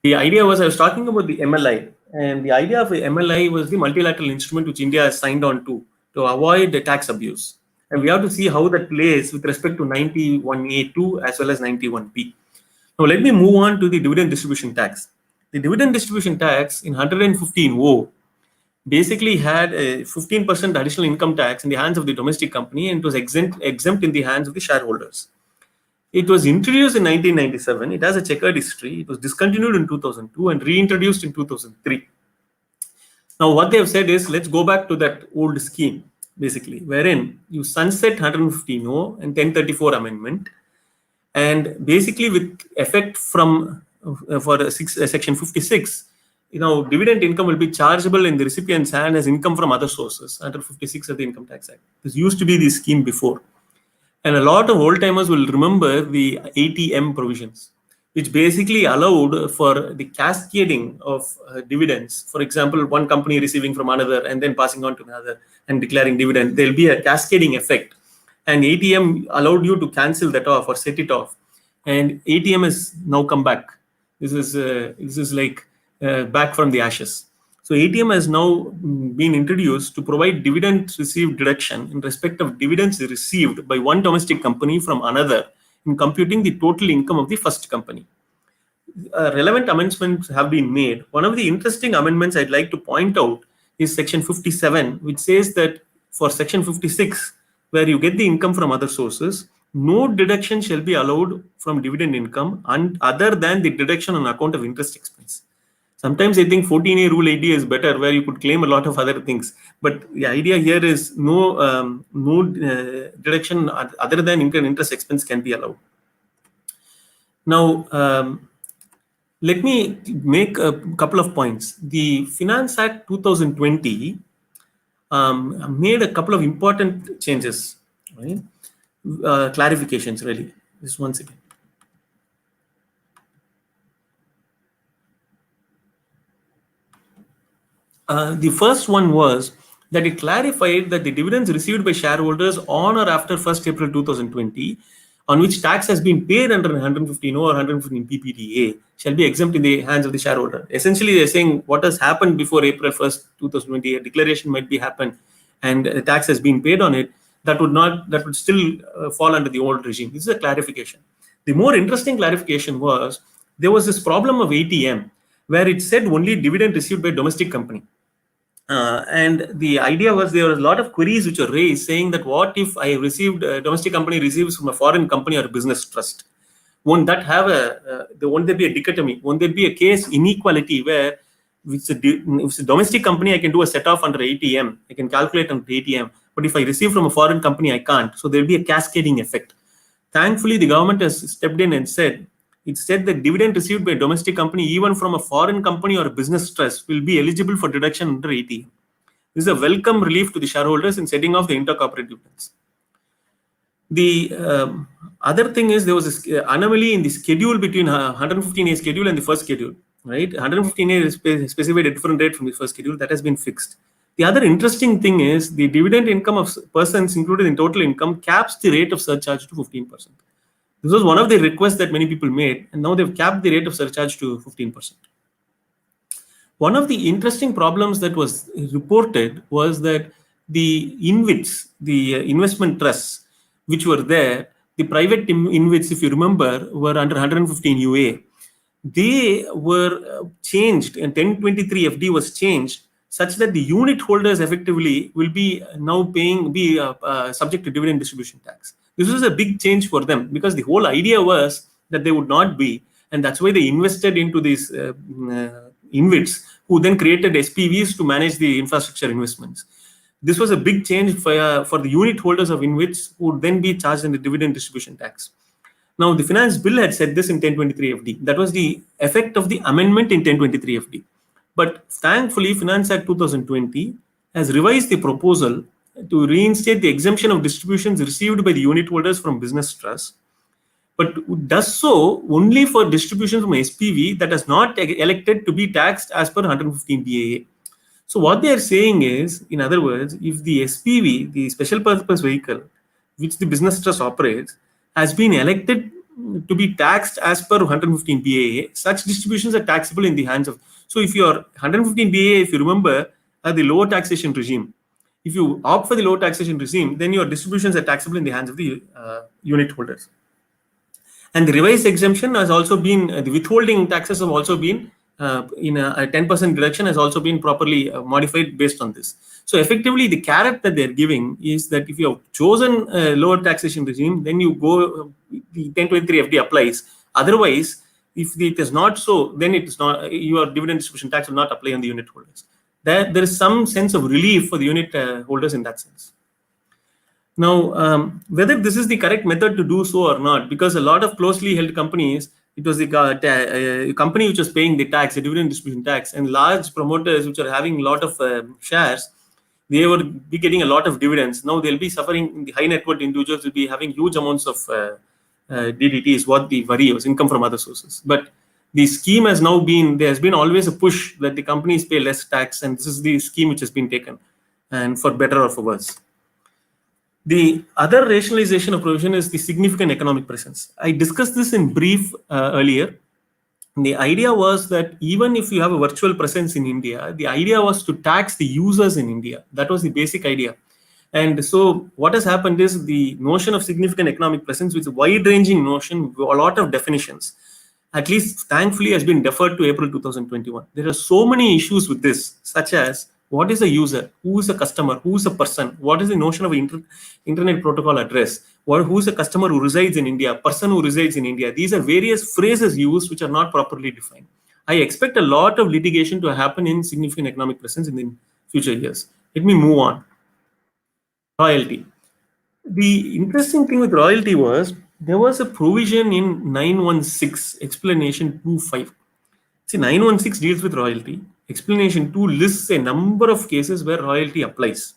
the idea was I was talking about the MLI, and the idea of the MLI was the multilateral instrument which India has signed on to avoid the tax abuse. And we have to see how that plays with respect to 91A2 as well as 91B. Now let me move on to the dividend distribution tax. The dividend distribution tax in 115O basically had a 15% additional income tax in the hands of the domestic company, and it was exempt in the hands of the shareholders. It was introduced in 1997. It has a checkered history. It was discontinued in 2002 and reintroduced in 2003. Now, what they have said is, let's go back to that old scheme, basically, wherein you sunset 115O and 1034 amendment, and basically with effect from section 56, dividend income will be chargeable in the recipient's hand as income from other sources under 56 of the Income Tax Act. This used to be the scheme before. And a lot of old timers will remember the ATM provisions, which basically allowed for the cascading of dividends. For example, one company receiving from another and then passing on to another and declaring dividend. There'll be a cascading effect. And ATM allowed you to cancel that off or set it off. And ATM has now come back. This is like back from the ashes. So ATM has now been introduced to provide dividend received deduction in respect of dividends received by one domestic company from another in computing the total income of the first company. Relevant amendments have been made. One of the interesting amendments I'd like to point out is section 57, which says that for section 56, where you get the income from other sources, no deduction shall be allowed from dividend income other than the deduction on account of interest expense. Sometimes I think 14A Rule 80 is better, where you could claim a lot of other things. But the idea here is no deduction other than interest expense can be allowed. Now, let me make a couple of points. The Finance Act 2020 made a couple of important changes, right? Clarifications, really. Just one second. The first one was that it clarified that the dividends received by shareholders on or after 1st April 2020, on which tax has been paid under 115 or 115 PPDA, shall be exempt in the hands of the shareholder. Essentially, they're saying what has happened before April 1st, 2020, a declaration might be happened and a tax has been paid on it, that would still fall under the old regime. This is a clarification. The more interesting clarification was there was this problem of ATM where it said only dividend received by domestic company. And the idea was there were a lot of queries which were raised saying that what if I received, a domestic company receives from a foreign company or a business trust? Won't that have won't there be a dichotomy? Won't there be a case inequality where if it's a domestic company, I can do a set off under ATM, I can calculate under ATM, but if I receive from a foreign company, I can't. So there'll be a cascading effect. Thankfully, the government has stepped in and said that dividend received by a domestic company, even from a foreign company or a business trust, will be eligible for deduction under ATM. This is a welcome relief to the shareholders in setting off the intercorporate dividends. The other thing is there was an anomaly in the schedule between 115A schedule and the first schedule, right? 115A is specified a different rate from the first schedule. That has been fixed. The other interesting thing is the dividend income of persons included in total income caps the rate of surcharge to 15%. This was one of the requests that many people made, and now they've capped the rate of surcharge to 15%. One of the interesting problems that was reported was that the InvITs, the investment trusts, which were there, the private InvITs, if you remember, were under 115 UA. They were changed, and 1023 FD was changed such that the unit holders effectively will be now be subject to dividend distribution tax. This was a big change for them because the whole idea was that they would not be, and that's why they invested into these InvITs, who then created SPVs to manage the infrastructure investments. This was a big change for the unit holders of InvITs, who would then be charged in the dividend distribution tax. Now, the finance bill had said this in 1023 FD. That was the effect of the amendment in 1023 FD. But thankfully, Finance Act 2020 has revised the proposal to reinstate the exemption of distributions received by the unit holders from business trusts, but does so only for distributions from SPV that is not elected to be taxed as per 115 BAA. So what they are saying is, in other words, if the SPV, the special purpose vehicle, which the business trust operates, has been elected to be taxed as per 115 BAA, such distributions are taxable in the hands of. So if you are 115 BAA, if you remember, are the lower taxation regime. If you opt for the low taxation regime, then your distributions are taxable in the hands of the unit holders. And the revised exemption has also been, the withholding taxes have also been, in a 10% deduction has also been properly modified based on this. So effectively, the carrot that they're giving is that if you have chosen a lower taxation regime, then you go, the 1023 FD applies. Otherwise, if it is not so, then it is not, your dividend distribution tax will not apply on the unit holders. There is some sense of relief for the unit holders in that sense. Now, whether this is the correct method to do so or not, because a lot of closely held companies, it was the company which was paying the tax, the dividend distribution tax, and large promoters which are having a lot of shares, they would be getting a lot of dividends. Now they'll be suffering, the high net worth individuals will be having huge amounts of DDT is what the worry was, income from other sources. But the scheme has now been, there has been always a push that the companies pay less tax, and this is the scheme which has been taken, and for better or for worse. The other rationalization of provision is the significant economic presence. I discussed this in brief earlier. The idea was that even if you have a virtual presence in India, the idea was to tax the users in India. That was the basic idea. And so what has happened is the notion of significant economic presence, which is a wide-ranging notion, a lot of definitions, at least thankfully has been deferred to April 2021. There are so many issues with this, such as what is a user, who is a customer, who is a person, what is the notion of internet protocol address, who is a customer who resides in India, person who resides in India. These are various phrases used which are not properly defined. I expect a lot of litigation to happen in significant economic presence in the future years. Let me move on. Royalty. The interesting thing with royalty was there was a provision in 916 explanation 2.5. See, 916 deals with royalty. Explanation 2 lists a number of cases where royalty applies.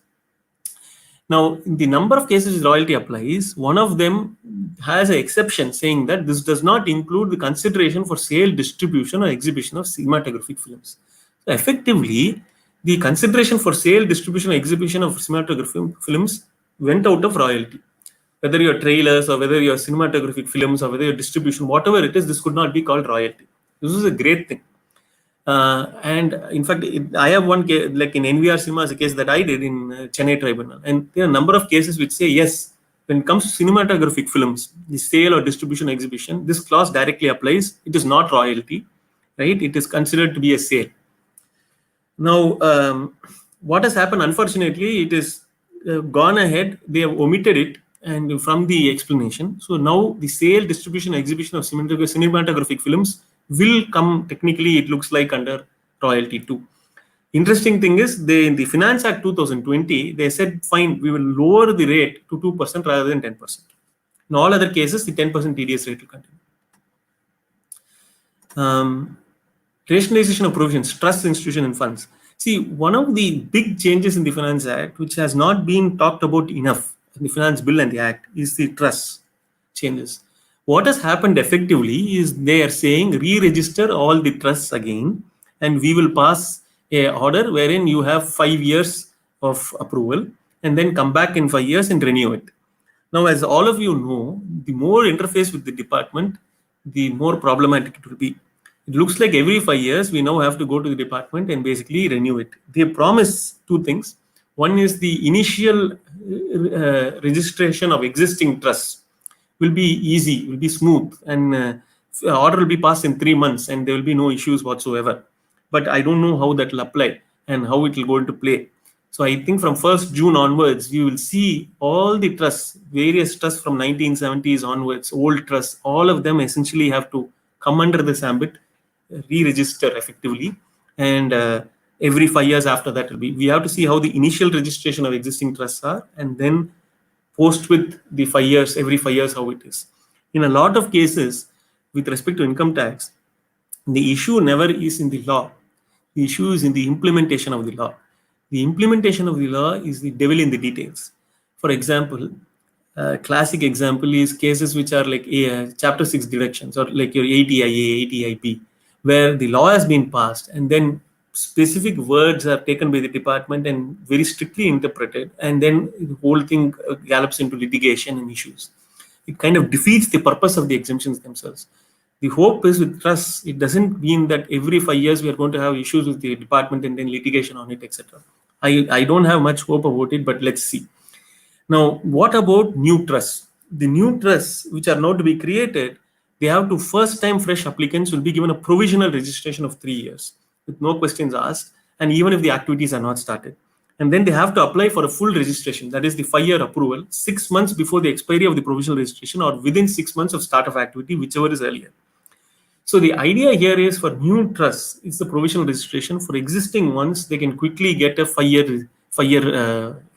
Now, in the number of cases royalty applies, one of them has an exception saying that this does not include the consideration for sale, distribution, or exhibition of cinematographic films. So effectively, the consideration for sale, distribution, or exhibition of cinematographic films went out of royalty. Whether your trailers or whether your cinematographic films or whether your distribution, whatever it is, this could not be called royalty. This was a great thing. And in fact, I have one case, like in NVR Cinema, a case that I did in Chennai Tribunal. And there are a number of cases which say, yes, when it comes to cinematographic films, the sale or distribution exhibition, this clause directly applies. It is not royalty, right? It is considered to be a sale. Now, what has happened, unfortunately, it is gone ahead. They have omitted it and from the explanation. So now the sale, distribution, exhibition of cinematographic films will come, technically, it looks like, under royalty too. Interesting thing is, in the Finance Act 2020, they said, fine, we will lower the rate to 2% rather than 10%. In all other cases, the 10% TDS rate will continue. Rationalization of provisions, trust, institution, and funds. See, one of the big changes in the Finance Act, which has not been talked about enough in the Finance Bill and the Act, is the trust changes. What has happened effectively is they are saying re-register all the trusts again, and we will pass a order wherein you have 5 years of approval, and then come back in 5 years and renew it. Now, as all of you know, the more interface with the department, the more problematic it will be. It looks like every 5 years, we now have to go to the department and basically renew it. They promise two things. One is the initial registration of existing trusts will be easy, will be smooth, and order will be passed in 3 months, and there will be no issues whatsoever. But I don't know how that will apply and how it will go into play. So I think from 1st June onwards, we will see all the trusts, various trusts from 1970s onwards, old trusts, all of them essentially have to come under this ambit, re-register effectively, and every 5 years after that will be. We have to see how the initial registration of existing trusts are, and then post with the 5 years, every 5 years how it is. In a lot of cases, with respect to income tax, the issue never is in the law. The issue is in the implementation of the law. The implementation of the law is the devil in the details. For example, classic example is cases which are like Chapter 6 deductions, or like your 80IA, 80IB, where the law has been passed and then specific words are taken by the department and very strictly interpreted, and then the whole thing gallops into litigation and issues. It kind of defeats the purpose of the exemptions themselves. The hope is with trusts, it doesn't mean that every 5 years we are going to have issues with the department and then litigation on it, etc. I don't have much hope about it, but let's see. Now, what about new trusts? The new trusts which are now to be created, they have to, first time fresh applicants will be given a provisional registration of 3 years with no questions asked, and even if the activities are not started. And then they have to apply for a full registration, that is the 5-year approval, 6 months before the expiry of the provisional registration or within 6 months of start of activity, whichever is earlier. So the idea here is for new trusts, it's the provisional registration. For existing ones, they can quickly get a 5-year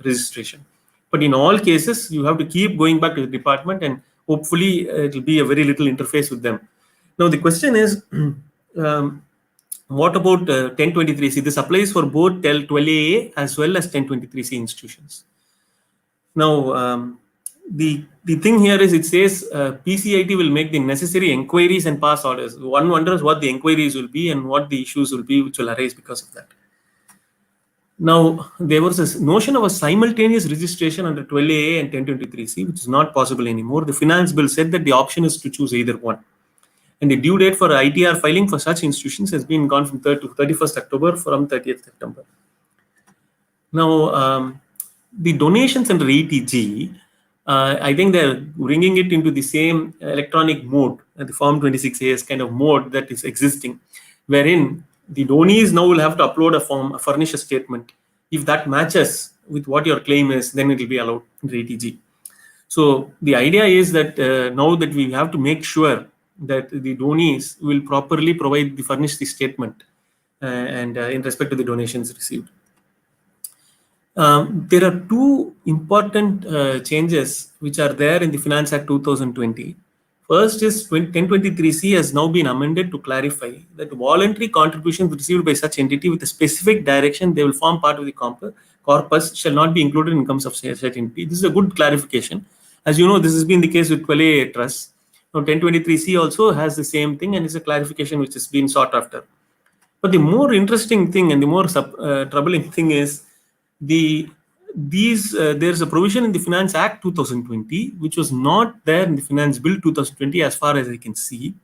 registration. But in all cases, you have to keep going back to the department, and hopefully it will be a very little interface with them. Now the question is, what about 1023C? This applies for both 12AA as well as 1023C institutions. Now, the thing here is, it says PCIT will make the necessary inquiries and pass orders. One wonders what the inquiries will be and what the issues will be which will arise because of that. Now, there was a notion of a simultaneous registration under 12AA and 1023C, which is not possible anymore. The Finance Bill said that the option is to choose either one. And the due date for ITR filing for such institutions has been gone from 3rd to 31st October from 30th September. Now, the donations under ETG, I think they're bringing it into the same electronic mode, the Form 26A kind of mode that is existing, wherein the donees now will have to upload a form, furnish a statement. If that matches with what your claim is, then it will be allowed in the ETG. So the idea is that now that we have to make sure that the donees will properly furnish the statement and in respect to the donations received. There are two important changes which are there in the Finance Act 2020. First is 1023C has now been amended to clarify that voluntary contributions received by such entity with a specific direction they will form part of the corpus shall not be included in incomes of such entity. This is a good clarification. As you know, this has been the case with 12AA trusts. Now 1023C also has the same thing, and it's a clarification which has been sought after. But the more interesting thing and the more troubling thing is there's a provision in the Finance Act 2020 which was not there in the Finance Bill 2020 as far as I can see,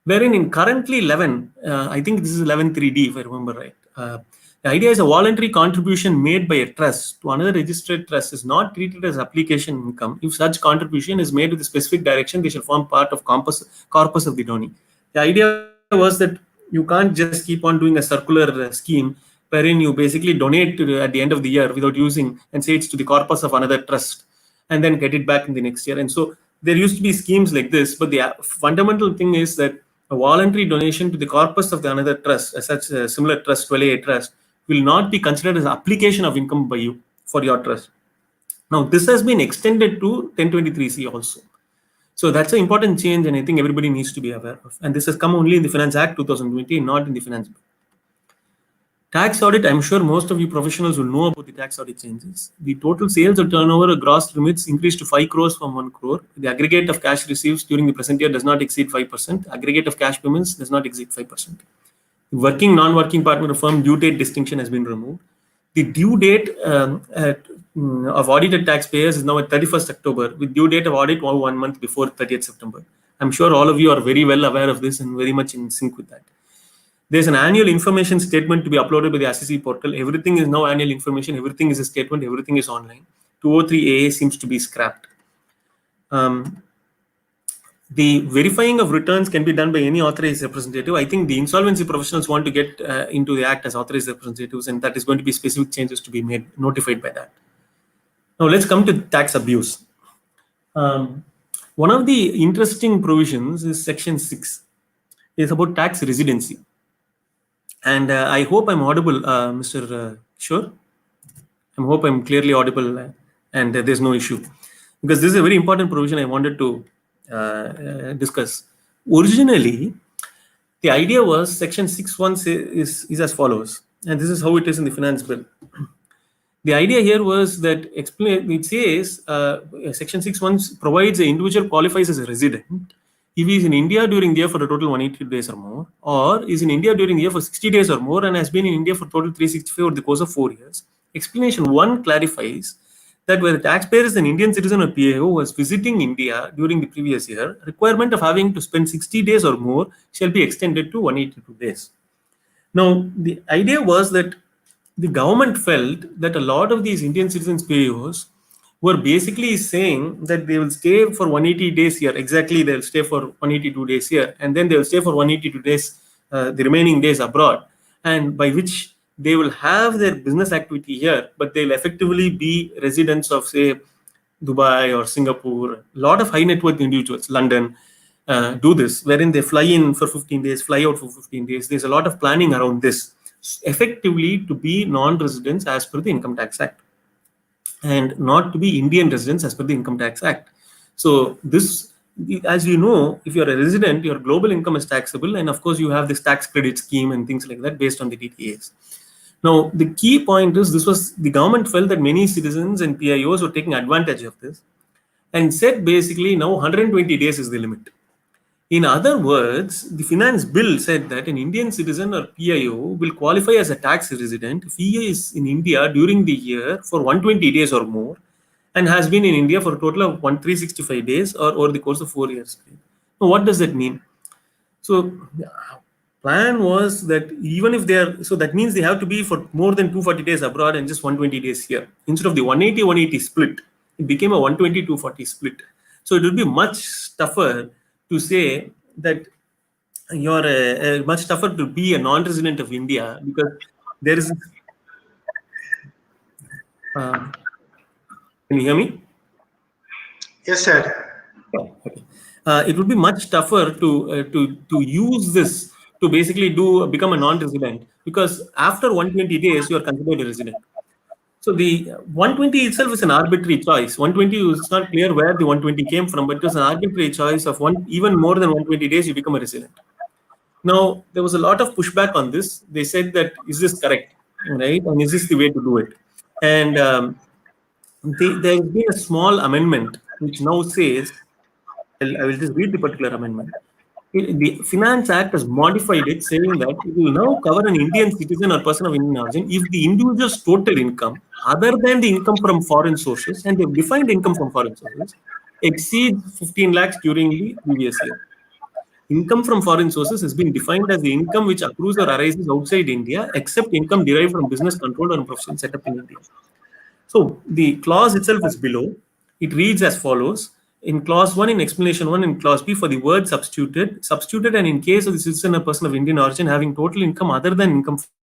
wherein in currently 11, I think this is 11.3D if I remember right. The idea is a voluntary contribution made by a trust to another registered trust is not treated as application income if such contribution is made with a specific direction. They shall form part of corpus of the donee. The idea was that you can't just keep on doing a circular scheme wherein you basically donate at the end of the year without using and say it's to the corpus of another trust and then get it back in the next year. And so there used to be schemes like this, but the fundamental thing is that a voluntary donation to the corpus of the another trust, as such a similar trust, 12A trust, will not be considered as application of income by you for your trust. Now, this has been extended to 1023C also. So that's an important change, and I think everybody needs to be aware of. And this has come only in the Finance Act 2020, not in the Finance Bill. Tax audit, I'm sure most of you professionals will know about the tax audit changes. The total sales or turnover or gross limits increased to 5 crores from 1 crore. The aggregate of cash receipts during the present year does not exceed 5%. Aggregate of cash payments does not exceed 5%. The working, non-working partner firm due date distinction has been removed. The due date of audited taxpayers is now at 31st October with due date of audit 1 month before 30th September. I'm sure all of you are very well aware of this and very much in sync with that. There's an annual information statement to be uploaded by the SEC portal. Everything is now annual information. Everything is a statement. Everything is online. 203AA seems to be scrapped. The verifying of returns can be done by any authorized representative. I think the insolvency professionals want to get into the act as authorized representatives, and that is going to be specific changes to be made, notified by that. Now let's come to tax abuse. One of the interesting provisions is Section 6. It's about tax residency. And I hope I'm audible, Mr. Kishore. I hope I'm clearly audible and there's no issue. Because this is a very important provision I wanted to discuss. Originally, the idea was Section 6.1 is as follows. And this is how it is in the Finance Bill. The idea here was that it says Section 6.1 provides the individual qualifies as a resident if he is in India during the year for a total 180 days or more, or is in India during the year for 60 days or more and has been in India for total 365 over the course of 4 years. Explanation 1 clarifies that where the taxpayer is an Indian citizen or PIO who was visiting India during the previous year, requirement of having to spend 60 days or more shall be extended to 182 days. Now, the idea was that the government felt that a lot of these Indian citizens PIOs were basically saying that they will stay for 180 days here. Exactly, they'll stay for 182 days here, and then they'll stay for 182 days, the remaining days abroad, and by which they will have their business activity here, but they'll effectively be residents of, say, Dubai or Singapore. A lot of high net worth individuals, London, do this, wherein they fly in for 15 days, fly out for 15 days. There's a lot of planning around this, effectively to be non-residents as per the Income Tax Act, and not to be Indian residents as per the Income Tax Act. So this, as you know, if you're a resident, your global income is taxable, and of course you have this tax credit scheme and things like that based on the DTAs. Now, the key point is this was, the government felt that many citizens and PIOs were taking advantage of this and said basically now 120 days is the limit. In other words, the Finance Bill said that an Indian citizen or PIO will qualify as a tax resident if he is in India during the year for 120 days or more and has been in India for a total of 365 days or over the course of 4 years. Now, what does that mean? So, plan was that even if they are, so that means they have to be for more than 240 days abroad and just 120 days here. Instead of the 180-180 split, it became a 120-240 split. So it would be much tougher to say that you're much tougher to be a non-resident of India because there is. Can you hear me? Yes, sir. Okay. It would be much tougher to use this to basically become a non-resident because after 120 days you are considered a resident. So the 120 itself is an arbitrary choice. 120 is not clear where the 120 came from, but it was an arbitrary choice of even more than 120 days you become a resident. Now, there was a lot of pushback on this. They said that, is this correct, right? And is this the way to do it? And there has been a small amendment which now says, I will just read the particular amendment. The Finance Act has modified it, saying that it will now cover an Indian citizen or person of Indian origin if the individual's total income, other than the income from foreign sources, and they've defined income from foreign sources, exceeds 15 lakhs during the previous year. Income from foreign sources has been defined as the income which accrues or arises outside India, except income derived from business controlled or profession set up in India. So the clause itself is below. It reads as follows. In clause 1, in explanation 1, in clause B, for the word substituted, and in case of the citizen or person of Indian origin having total income other than income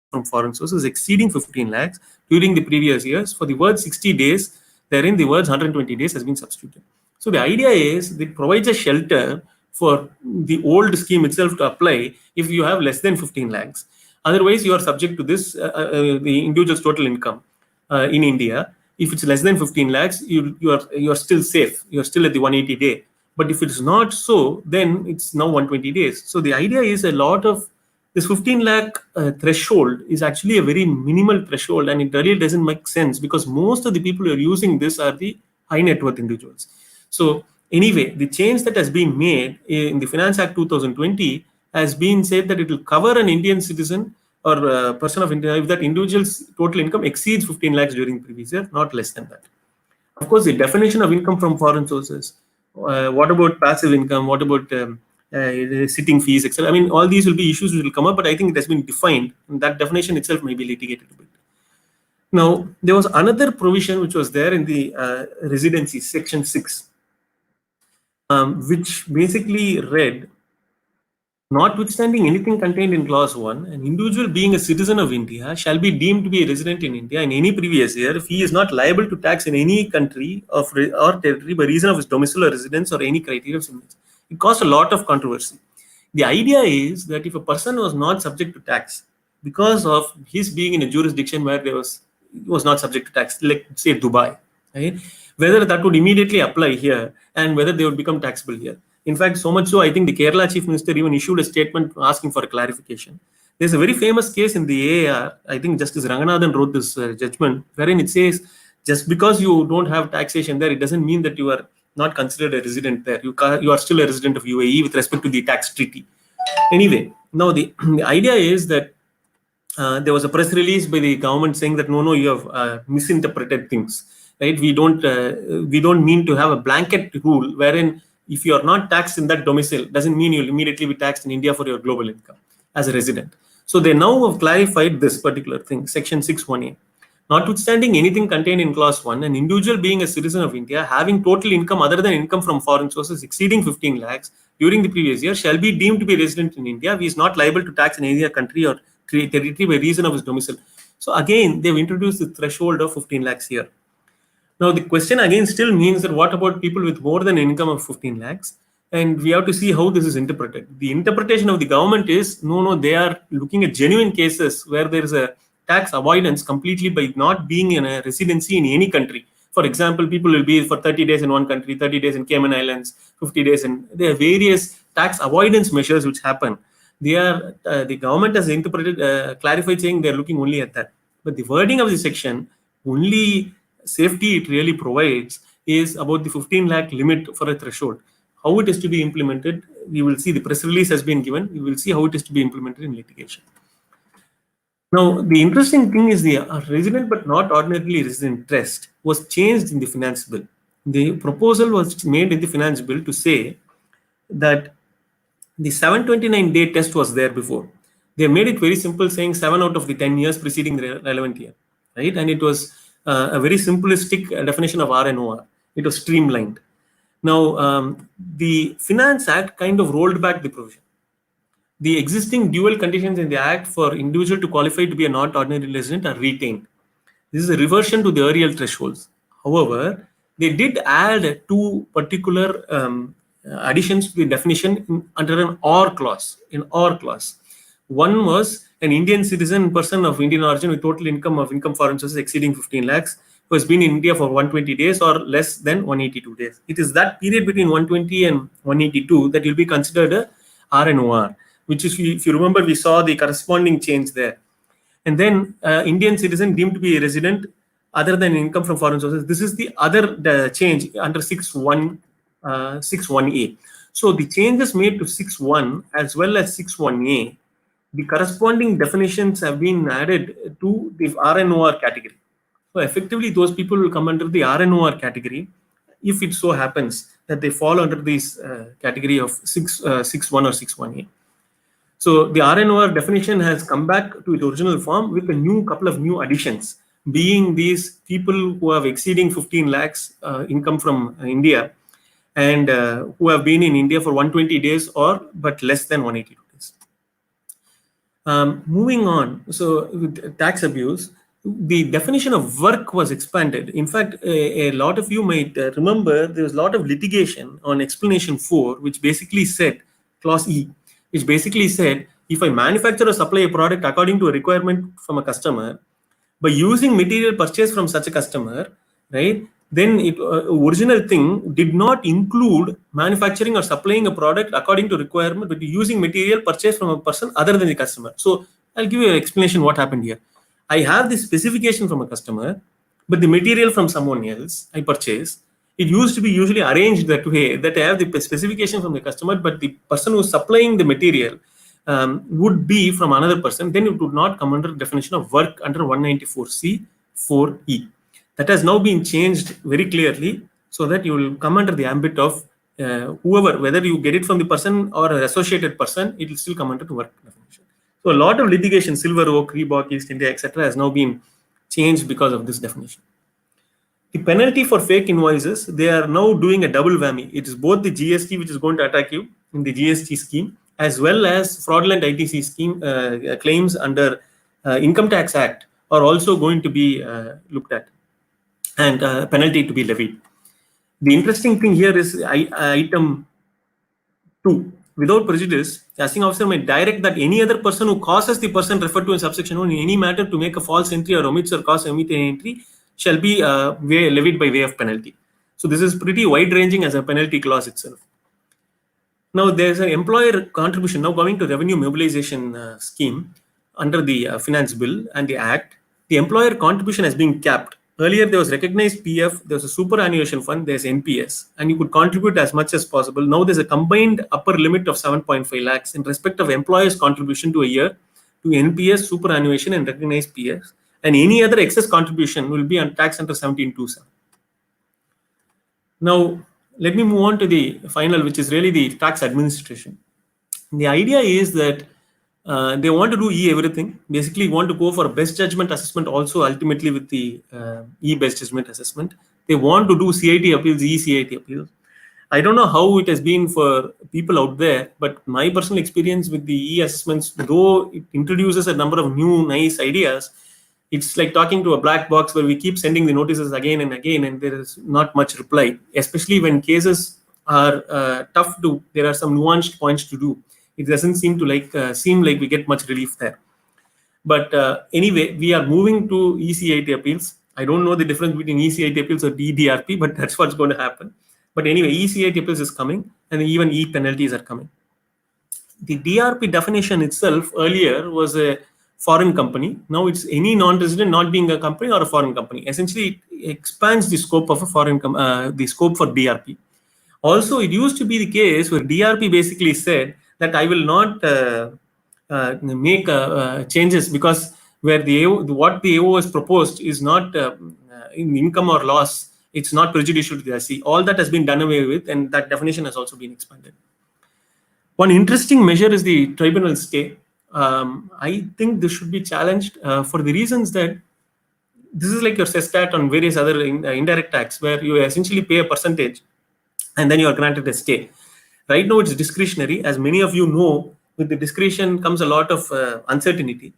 from foreign sources exceeding 15 lakhs during the previous years, for the word 60 days, therein the words 120 days has been substituted. So the idea is it provides a shelter for the old scheme itself to apply if you have less than 15 lakhs. Otherwise, you are subject to this, the individual's total income in India. If it's less than 15 lakhs, you are still safe. You're still at the 180 day. But if it's not so, then it's now 120 days. So the idea is a lot of this 15 lakh threshold is actually a very minimal threshold, and it really doesn't make sense because most of the people who are using this are the high net worth individuals. So anyway, the change that has been made in the Finance Act 2020 has been said that it will cover an Indian citizen or a person of India if that individual's total income exceeds 15 lakhs during the previous year, not less than that. Of course, the definition of income from foreign sources, what about passive income, what about sitting fees, etc. I mean, all these will be issues which will come up, but I think it has been defined, and that definition itself may be litigated a bit. Now, there was another provision which was there in the residency, section 6, which basically read, notwithstanding anything contained in clause 1, an individual being a citizen of India shall be deemed to be a resident in India in any previous year if he is not liable to tax in any country or territory by reason of his domicile or residence or any criteria of similarity. It caused a lot of controversy. The idea is that if a person was not subject to tax because of his being in a jurisdiction where he was not subject to tax, like say Dubai, right? Whether that would immediately apply here and whether they would become taxable here. In fact, so much so, I think the Kerala Chief Minister even issued a statement asking for a clarification. There's a very famous case in the AAR, I think Justice Ranganathan wrote this judgment, wherein it says, just because you don't have taxation there, it doesn't mean that you are not considered a resident there. You are still a resident of UAE with respect to the tax treaty. Anyway, now the idea is that there was a press release by the government saying that no, you have misinterpreted things, right? We don't mean to have a blanket rule wherein if you are not taxed in that domicile, doesn't mean you'll immediately be taxed in India for your global income as a resident. So they now have clarified this particular thing, section 6(1)(a). Notwithstanding anything contained in clause 1, an individual being a citizen of India having total income other than income from foreign sources exceeding 15 lakhs during the previous year shall be deemed to be resident in India. He is not liable to tax in any other country or territory by reason of his domicile. So again, they've introduced the threshold of 15 lakhs here. Now, the question again still means that what about people with more than an income of 15 lakhs? And we have to see how this is interpreted. The interpretation of the government is, no, they are looking at genuine cases where there is a tax avoidance completely by not being in a residency in any country. For example, people will be for 30 days in one country, 30 days in Cayman Islands, 50 days in, there are various tax avoidance measures which happen. They are, the government has interpreted, clarified saying they're looking only at that. But the wording of the section, only safety it really provides is about the 15 lakh limit for a threshold. How it is to be implemented, we will see. The press release has been given. We will see how it is to be implemented in litigation. Now, the interesting thing is the resident but not ordinarily resident test was changed in the finance bill. The proposal was made in the finance bill to say that the 729-day test was there before. They made it very simple, saying 7 out of the 10 years preceding the relevant year, right? And it was a very simplistic definition of RNOR. It was streamlined. Now, the Finance Act kind of rolled back the provision. The existing dual conditions in the Act for individual to qualify to be a not ordinary resident are retained. This is a reversion to the earlier thresholds. However, they did add 2 particular additions to the definition under an OR clause. In OR clause, one was an Indian citizen person of Indian origin with total income foreign sources exceeding 15 lakhs who has been in India for 120 days or less than 182 days. It is that period between 120 and 182 that will be considered a RNOR, which is, if you remember, we saw the corresponding change there. And then Indian citizen deemed to be a resident other than income from foreign sources. This is the other change under 6(1)(a). So the changes made to 6.1 as well as 6.1a, the corresponding definitions have been added to the RNOR category. So effectively, those people will come under the RNOR category if it so happens that they fall under this category of 6.1 or 6.1a. So the RNOR definition has come back to its original form with a couple of new additions, being these people who have exceeding 15 lakhs income from India and who have been in India for 120 days or but less than 182 days. Moving on, so with tax abuse, the definition of work was expanded. In fact, a lot of you might remember there was a lot of litigation on explanation 4, which basically said, clause E, which basically said, if I manufacture or supply a product according to a requirement from a customer, by using material purchased from such a customer, right, then it original thing did not include manufacturing or supplying a product according to requirement, but using material purchased from a person other than the customer. So I'll give you an explanation what happened here. I have the specification from a customer, but the material from someone else I purchase. It used to be usually arranged that way, that I have the specification from the customer, but the person who's supplying the material would be from another person. Then it would not come under the definition of work under 194C 4E. That has now been changed very clearly so that you will come under the ambit of whoever, whether you get it from the person or an associated person, it will still come under the work definition. So a lot of litigation, Silver Oak, Reebok, East India, etc., has now been changed because of this definition. The penalty for fake invoices, they are now doing a double whammy. It is both the GST, which is going to attack you in the GST scheme, as well as fraudulent ITC scheme claims under Income Tax Act are also going to be looked at and penalty to be levied. The interesting thing here is item 2. Without prejudice, the assessing officer may direct that any other person who causes the person referred to in subsection 1 in any matter to make a false entry or omits or cause omit an entry shall be levied by way of penalty. So this is pretty wide-ranging as a penalty clause itself. Now there's an employer contribution now going to revenue mobilization scheme under the finance bill and the act. The employer contribution has been capped. Earlier there was recognized PF, there was a superannuation fund, there's NPS, and you could contribute as much as possible. Now there's a combined upper limit of 7.5 lakhs in respect of employer's contribution to a year to NPS, superannuation, and recognized PF. And any other excess contribution will be on tax under 17.27. Now, let me move on to the final, which is really the tax administration. The idea is that they want to do everything. Basically, want to go for best judgment assessment also ultimately with the best judgment assessment. They want to do CIT appeals, CIT appeals. I don't know how it has been for people out there, but my personal experience with the assessments, though it introduces a number of new nice ideas, it's like talking to a black box where we keep sending the notices again and again, and there is not much reply, especially when cases are tough to, there are some nuanced points to do. It doesn't seem like we get much relief there. But anyway, we are moving to ECIT appeals. I don't know the difference between ECIT appeals or DRP, but that's what's going to happen. But anyway, ECIT appeals is coming, and even penalties are coming. The DRP definition itself earlier was a foreign company. Now it's any non-resident not being a company or a foreign company. Essentially, it expands the scope of a the scope for DRP. Also, it used to be the case where DRP basically said that I will not make changes because where what the AO has proposed is not in income or loss, it's not prejudicial to the SC. All that has been done away with, and that definition has also been expanded. One interesting measure is the tribunal stay. I think this should be challenged for the reasons that this is like your stat on various other indirect tax, where you essentially pay a percentage and then you are granted a stay. Right now it's discretionary. As many of you know, with the discretion comes a lot of uncertainty.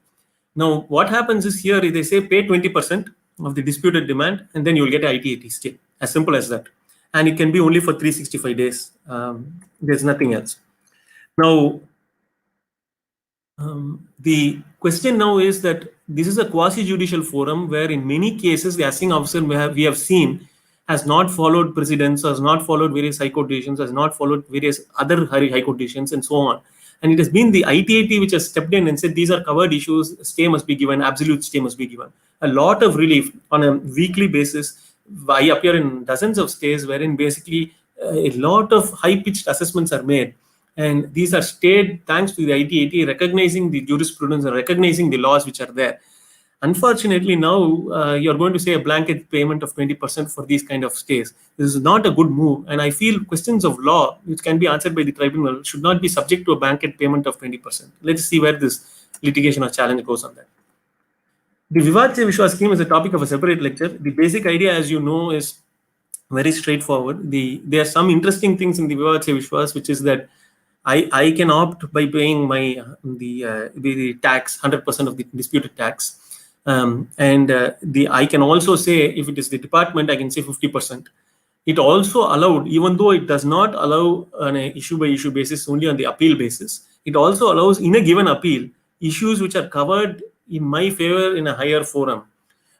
Now what happens is here they say pay 20% of the disputed demand and then you will get an ITAT stay. As simple as that. And it can be only for 365 days. There's nothing else. Now, the question now is that this is a quasi-judicial forum where in many cases the assessing officer we have seen has not followed precedents, has not followed various high court decisions, has not followed various other high court decisions and so on. And it has been the ITAT which has stepped in and said these are covered issues, stay must be given, absolute stay must be given. A lot of relief on a weekly basis. I appear in dozens of stays wherein basically a lot of high-pitched assessments are made, and these are stayed thanks to the ITAT recognizing the jurisprudence and recognizing the laws which are there. Unfortunately, now you're going to say a blanket payment of 20% for these kind of stays. This is not a good move, and I feel questions of law, which can be answered by the tribunal, should not be subject to a blanket payment of 20%. Let's see where this litigation or challenge goes on that. The Vivad Se Vishwas scheme is a topic of a separate lecture. The basic idea, as you know, is very straightforward. There are some interesting things in the Vivad Se Vishwas, which is that I can opt by paying my the tax, 100% of the disputed tax. I can also say, if it is the department, I can say 50%. It also allowed, even though it does not allow on an issue by issue basis, only on the appeal basis, it also allows in a given appeal issues which are covered in my favor in a higher forum.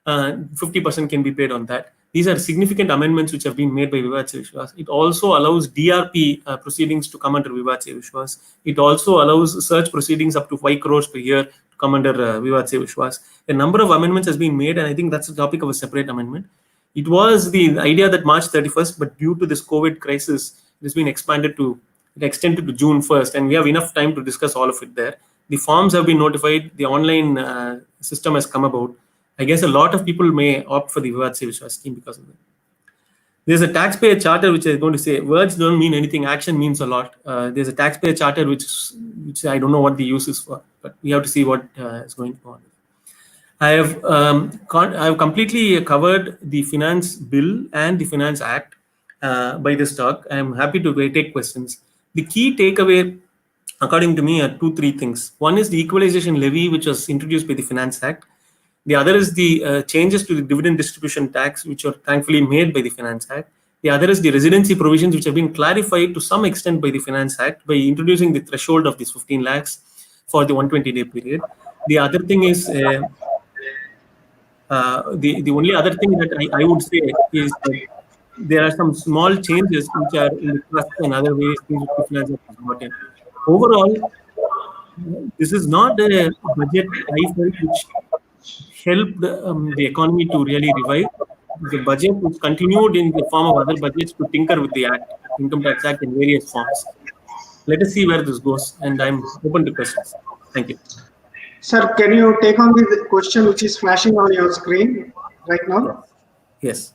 50% can be paid on that. These are significant amendments which have been made by Vivad Se Vishwas. It also allows DRP proceedings to come under Vivad Se Vishwas. It also allows search proceedings up to 5 crores per year to come under Vivad Se Vishwas. A number of amendments has been made, and I think that's the topic of a separate amendment. It was the idea that March 31st, but due to this COVID crisis, it has been extended to June 1st, and we have enough time to discuss all of it there. The forms have been notified. The online system has come about. I guess a lot of people may opt for the Vivad Se Vishwas scheme because of that. There's a taxpayer charter which I'm going to say, words don't mean anything, action means a lot. There's a taxpayer charter which I don't know what the use is for, but we have to see what is going on. I have completely covered the Finance Bill and the Finance Act by this talk. I'm happy to take questions. The key takeaway, according to me, are 2-3 things. One is the equalization levy, which was introduced by the Finance Act. The other is the changes to the dividend distribution tax, which are thankfully made by the Finance Act. The other is the residency provisions, which have been clarified to some extent by the Finance Act by introducing the threshold of these 15 lakhs for the 120-day period. The other thing is, the only other thing that I would say is that there are some small changes which are in the trust and other ways things which the Finance Act is brought in. Overall, this is not a budget I felt which helped the economy to really revive. The budget which continued in the form of other budgets to tinker with the Act, Income Tax Act in various forms. Let us see where this goes, and I'm open to questions. Thank you. Sir, can you take on the question which is flashing on your screen right now? Yes.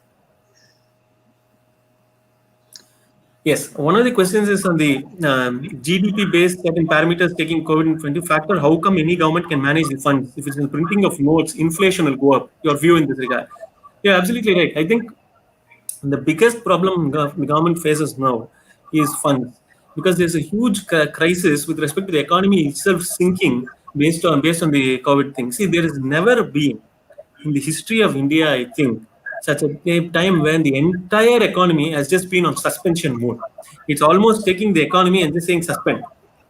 Yes, one of the questions is on the GDP-based certain parameters taking COVID into factor. How come any government can manage the funds? If it's in printing of notes, inflation will go up. Your view in this regard? Yeah, absolutely right. I think the biggest problem the government faces now is funds, because there's a huge crisis with respect to the economy itself sinking based on the COVID thing. See, there has never been in the history of India, I think, such a time when the entire economy has just been on suspension mode. It's almost taking the economy and just saying suspend.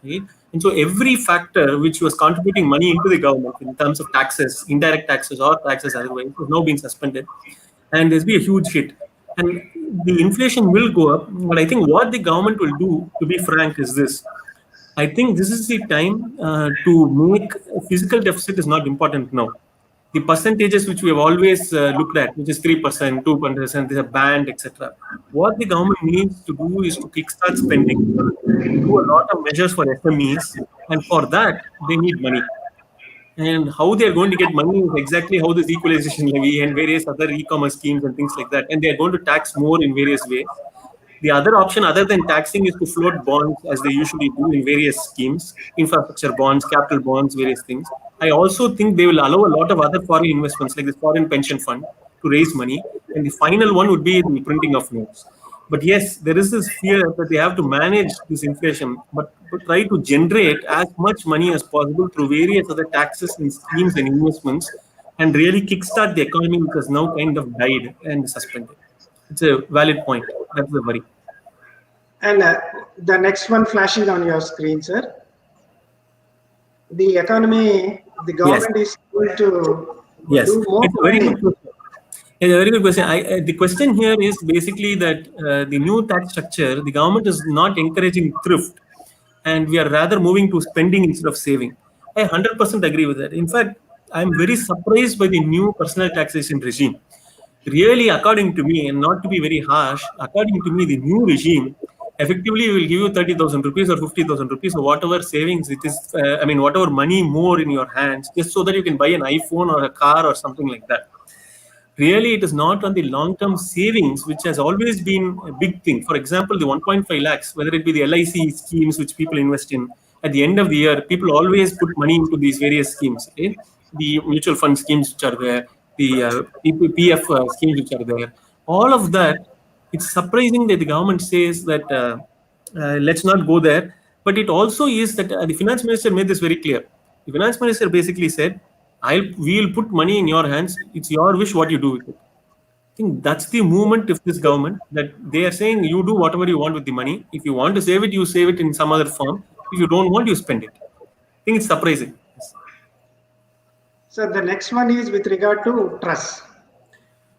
Right? And so every factor which was contributing money into the government in terms of taxes, indirect taxes or taxes otherwise, has now been suspended. And there's been a huge hit. And the inflation will go up. But I think what the government will do, to be frank, is this. I think this is the time to make physical deficit is not important now. The percentages which we have always looked at, which is 3%, 2%, there's a band, etc. What the government needs to do is to kickstart spending, do a lot of measures for SMEs, and for that, they need money. And how they are going to get money is exactly how this equalization levy and various other e-commerce schemes and things like that. And they are going to tax more in various ways. The other option, other than taxing, is to float bonds as they usually do in various schemes, infrastructure bonds, capital bonds, various things. I also think they will allow a lot of other foreign investments, like the foreign pension fund, to raise money. And the final one would be the printing of notes. But yes, there is this fear that they have to manage this inflation, but try to generate as much money as possible through various other taxes and schemes and investments, and really kickstart the economy, which has now kind of died and suspended. It's a valid point. That's the worry. And the next one flashing on your screen, sir. The economy, the government is going to do more. It's a very good question. It's a very good question. The question here is basically that the new tax structure, the government is not encouraging thrift, and we are rather moving to spending instead of saving. I 100% agree with that. In fact, I'm very surprised by the new personal taxation regime. Really, according to me, and not to be very harsh, according to me, the new regime effectively will give you 30,000 rupees or 50,000 rupees or whatever savings it is. Whatever money more in your hands, just so that you can buy an iPhone or a car or something like that. Really, it is not on the long-term savings, which has always been a big thing. For example, the 1.5 lakhs, whether it be the LIC schemes which people invest in, at the end of the year, people always put money into these various schemes. Okay? The mutual fund schemes which are there, the PF schemes which are there. All of that, it's surprising that the government says that let's not go there. But it also is that the finance minister made this very clear. The finance minister basically said, we'll put money in your hands. It's your wish what you do with it. I think that's the movement of this government, that they are saying you do whatever you want with the money. If you want to save it, you save it in some other form. If you don't want, you spend it. I think it's surprising. So the next one is with regard to trust.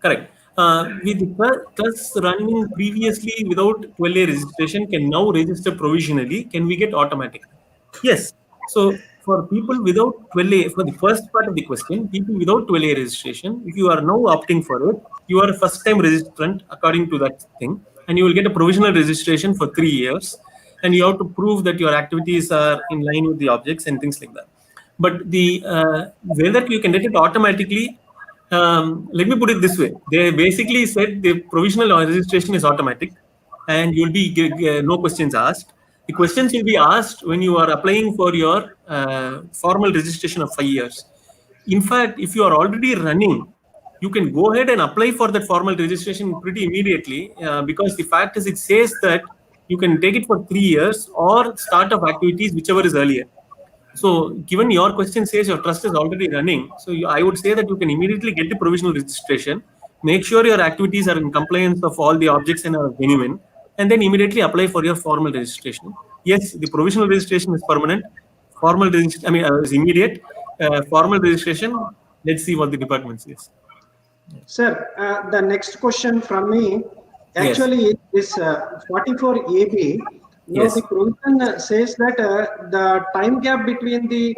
Correct. With the trusts running previously without 12A registration can now register provisionally. Can we get automatic? Yes. So for people without 12A, for the first part of the question, people without 12A registration, if you are now opting for it, you are a first-time registrant according to that thing, and you will get a provisional registration for 3 years, and you have to prove that your activities are in line with the objects and things like that. But the whether you can get it automatically, let me put it this way. They basically said the provisional registration is automatic and you'll be no questions asked. The questions will be asked when you are applying for your formal registration of 5 years. In fact, if you are already running, you can go ahead and apply for that formal registration pretty immediately because the fact is it says that you can take it for 3 years or start of activities, whichever is earlier. So given your question says your trust is already running, so I would say that you can immediately get the provisional registration, make sure your activities are in compliance of all the objects and are genuine, and then immediately apply for your formal registration. Yes, the provisional registration is permanent. Formal registration, is immediate. Formal registration, let's see what the department says. Sir, the next question from me actually is 44AB. Now Yes. the provision says that the time gap between the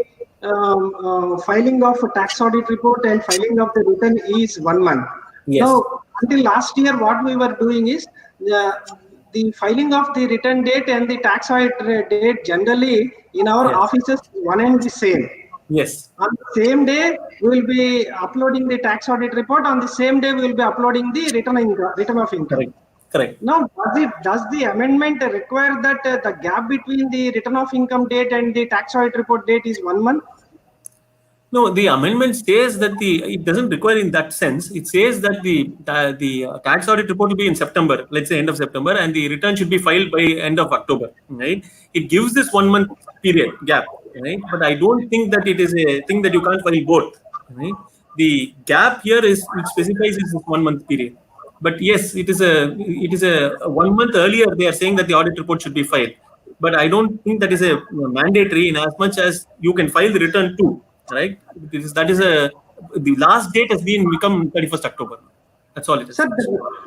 filing of a tax audit report and filing of the return is 1 month. Yes. Now, until last year, what we were doing is the filing of the return date and the tax audit date generally in our Yes. offices one and the same. Yes. On the same day, we will be uploading the tax audit report. On the same day, we will be uploading the return of income. Correct. Correct. Now, does the amendment require that the gap between the return of income date and the tax audit report date is 1 month? No, the amendment says that it doesn't require in that sense. It says that the tax audit report will be in September, let's say end of September, and the return should be filed by end of October, right? It gives this 1 month period gap, right? But I don't think that it is a thing that you can't file both, right? The gap here is which specifies is this 1 month period. But yes, it is a 1 month earlier. They are saying that the audit report should be filed, but I don't think that is a mandatory in as much as you can file the return too. Right? The last date has become 31st October. That's all it is. Sir,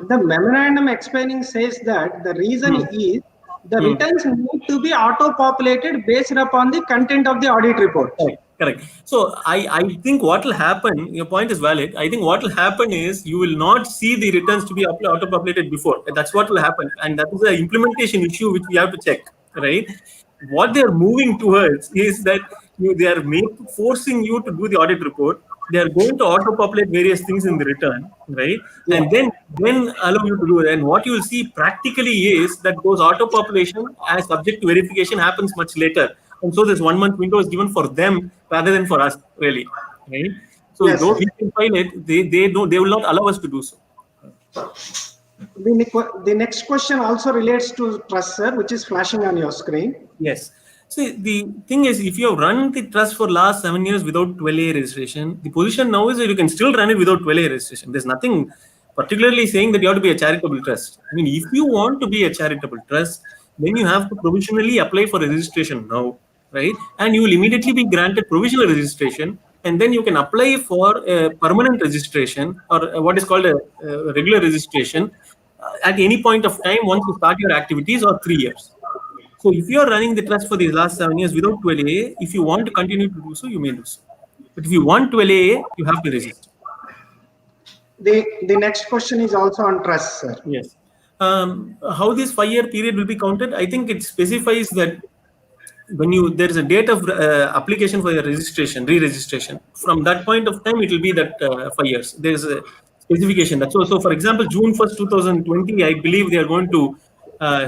the memorandum explaining says that the reason is the returns need to be auto-populated based upon the content of the audit report. Correct. So I think what will happen, your point is valid. I think what will happen is you will not see the returns to be auto-populated before. That's what will happen. And that is an implementation issue which we have to check, right? What they are moving towards is that they are forcing you to do the audit report. They are going to auto-populate various things in the return, right? Yeah. And then allow you to do it. And what you will see practically is that those auto-population as subject to verification happens much later. And so this 1 month window is given for them rather than for us, really, right? So yes. Though we can file it, they will not allow us to do so. The next question also relates to trust, sir, which is flashing on your screen. Yes. See, the thing is, if you have run the trust for last 7 years without 12A registration, the position now is that you can still run it without 12A registration. There's nothing particularly saying that you have to be a charitable trust. I mean, if you want to be a charitable trust, then you have to provisionally apply for registration now, right? And you will immediately be granted provisional registration, and then you can apply for a permanent registration or what is called a regular registration at any point of time once you start your activities or 3 years. So if you are running the trust for the last 7 years without 12A, if you want to continue to do so, you may do so. But if you want 12A, you have to register. The next question is also on trust, sir. Yes. How this 5-year period will be counted? I think it specifies that when there is a date of application for your registration, re-registration. From that point of time, it will be that 5 years. There is a specification. That's also, for example, June 1st, 2020, I believe they are going to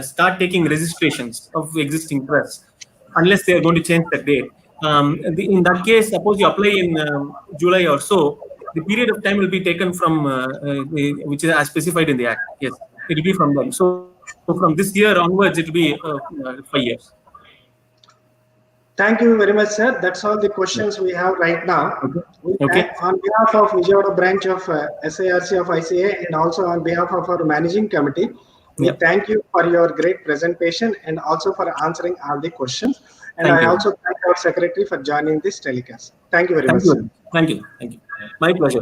start taking registrations of existing trusts, unless they are going to change the date. In that case, suppose you apply in July or so, the period of time will be taken from which is as specified in the Act. Yes, it will be from them. So from this year onwards, it will be 5 years. Thank you very much, sir. That's all the questions we have right now. Okay. On behalf of Vijayawada branch of SIRC of ICA and also on behalf of our managing committee, we thank you for your great presentation and also for answering all the questions. And I also thank our secretary for joining this telecast. Thank you very much, sir. Thank you. My pleasure.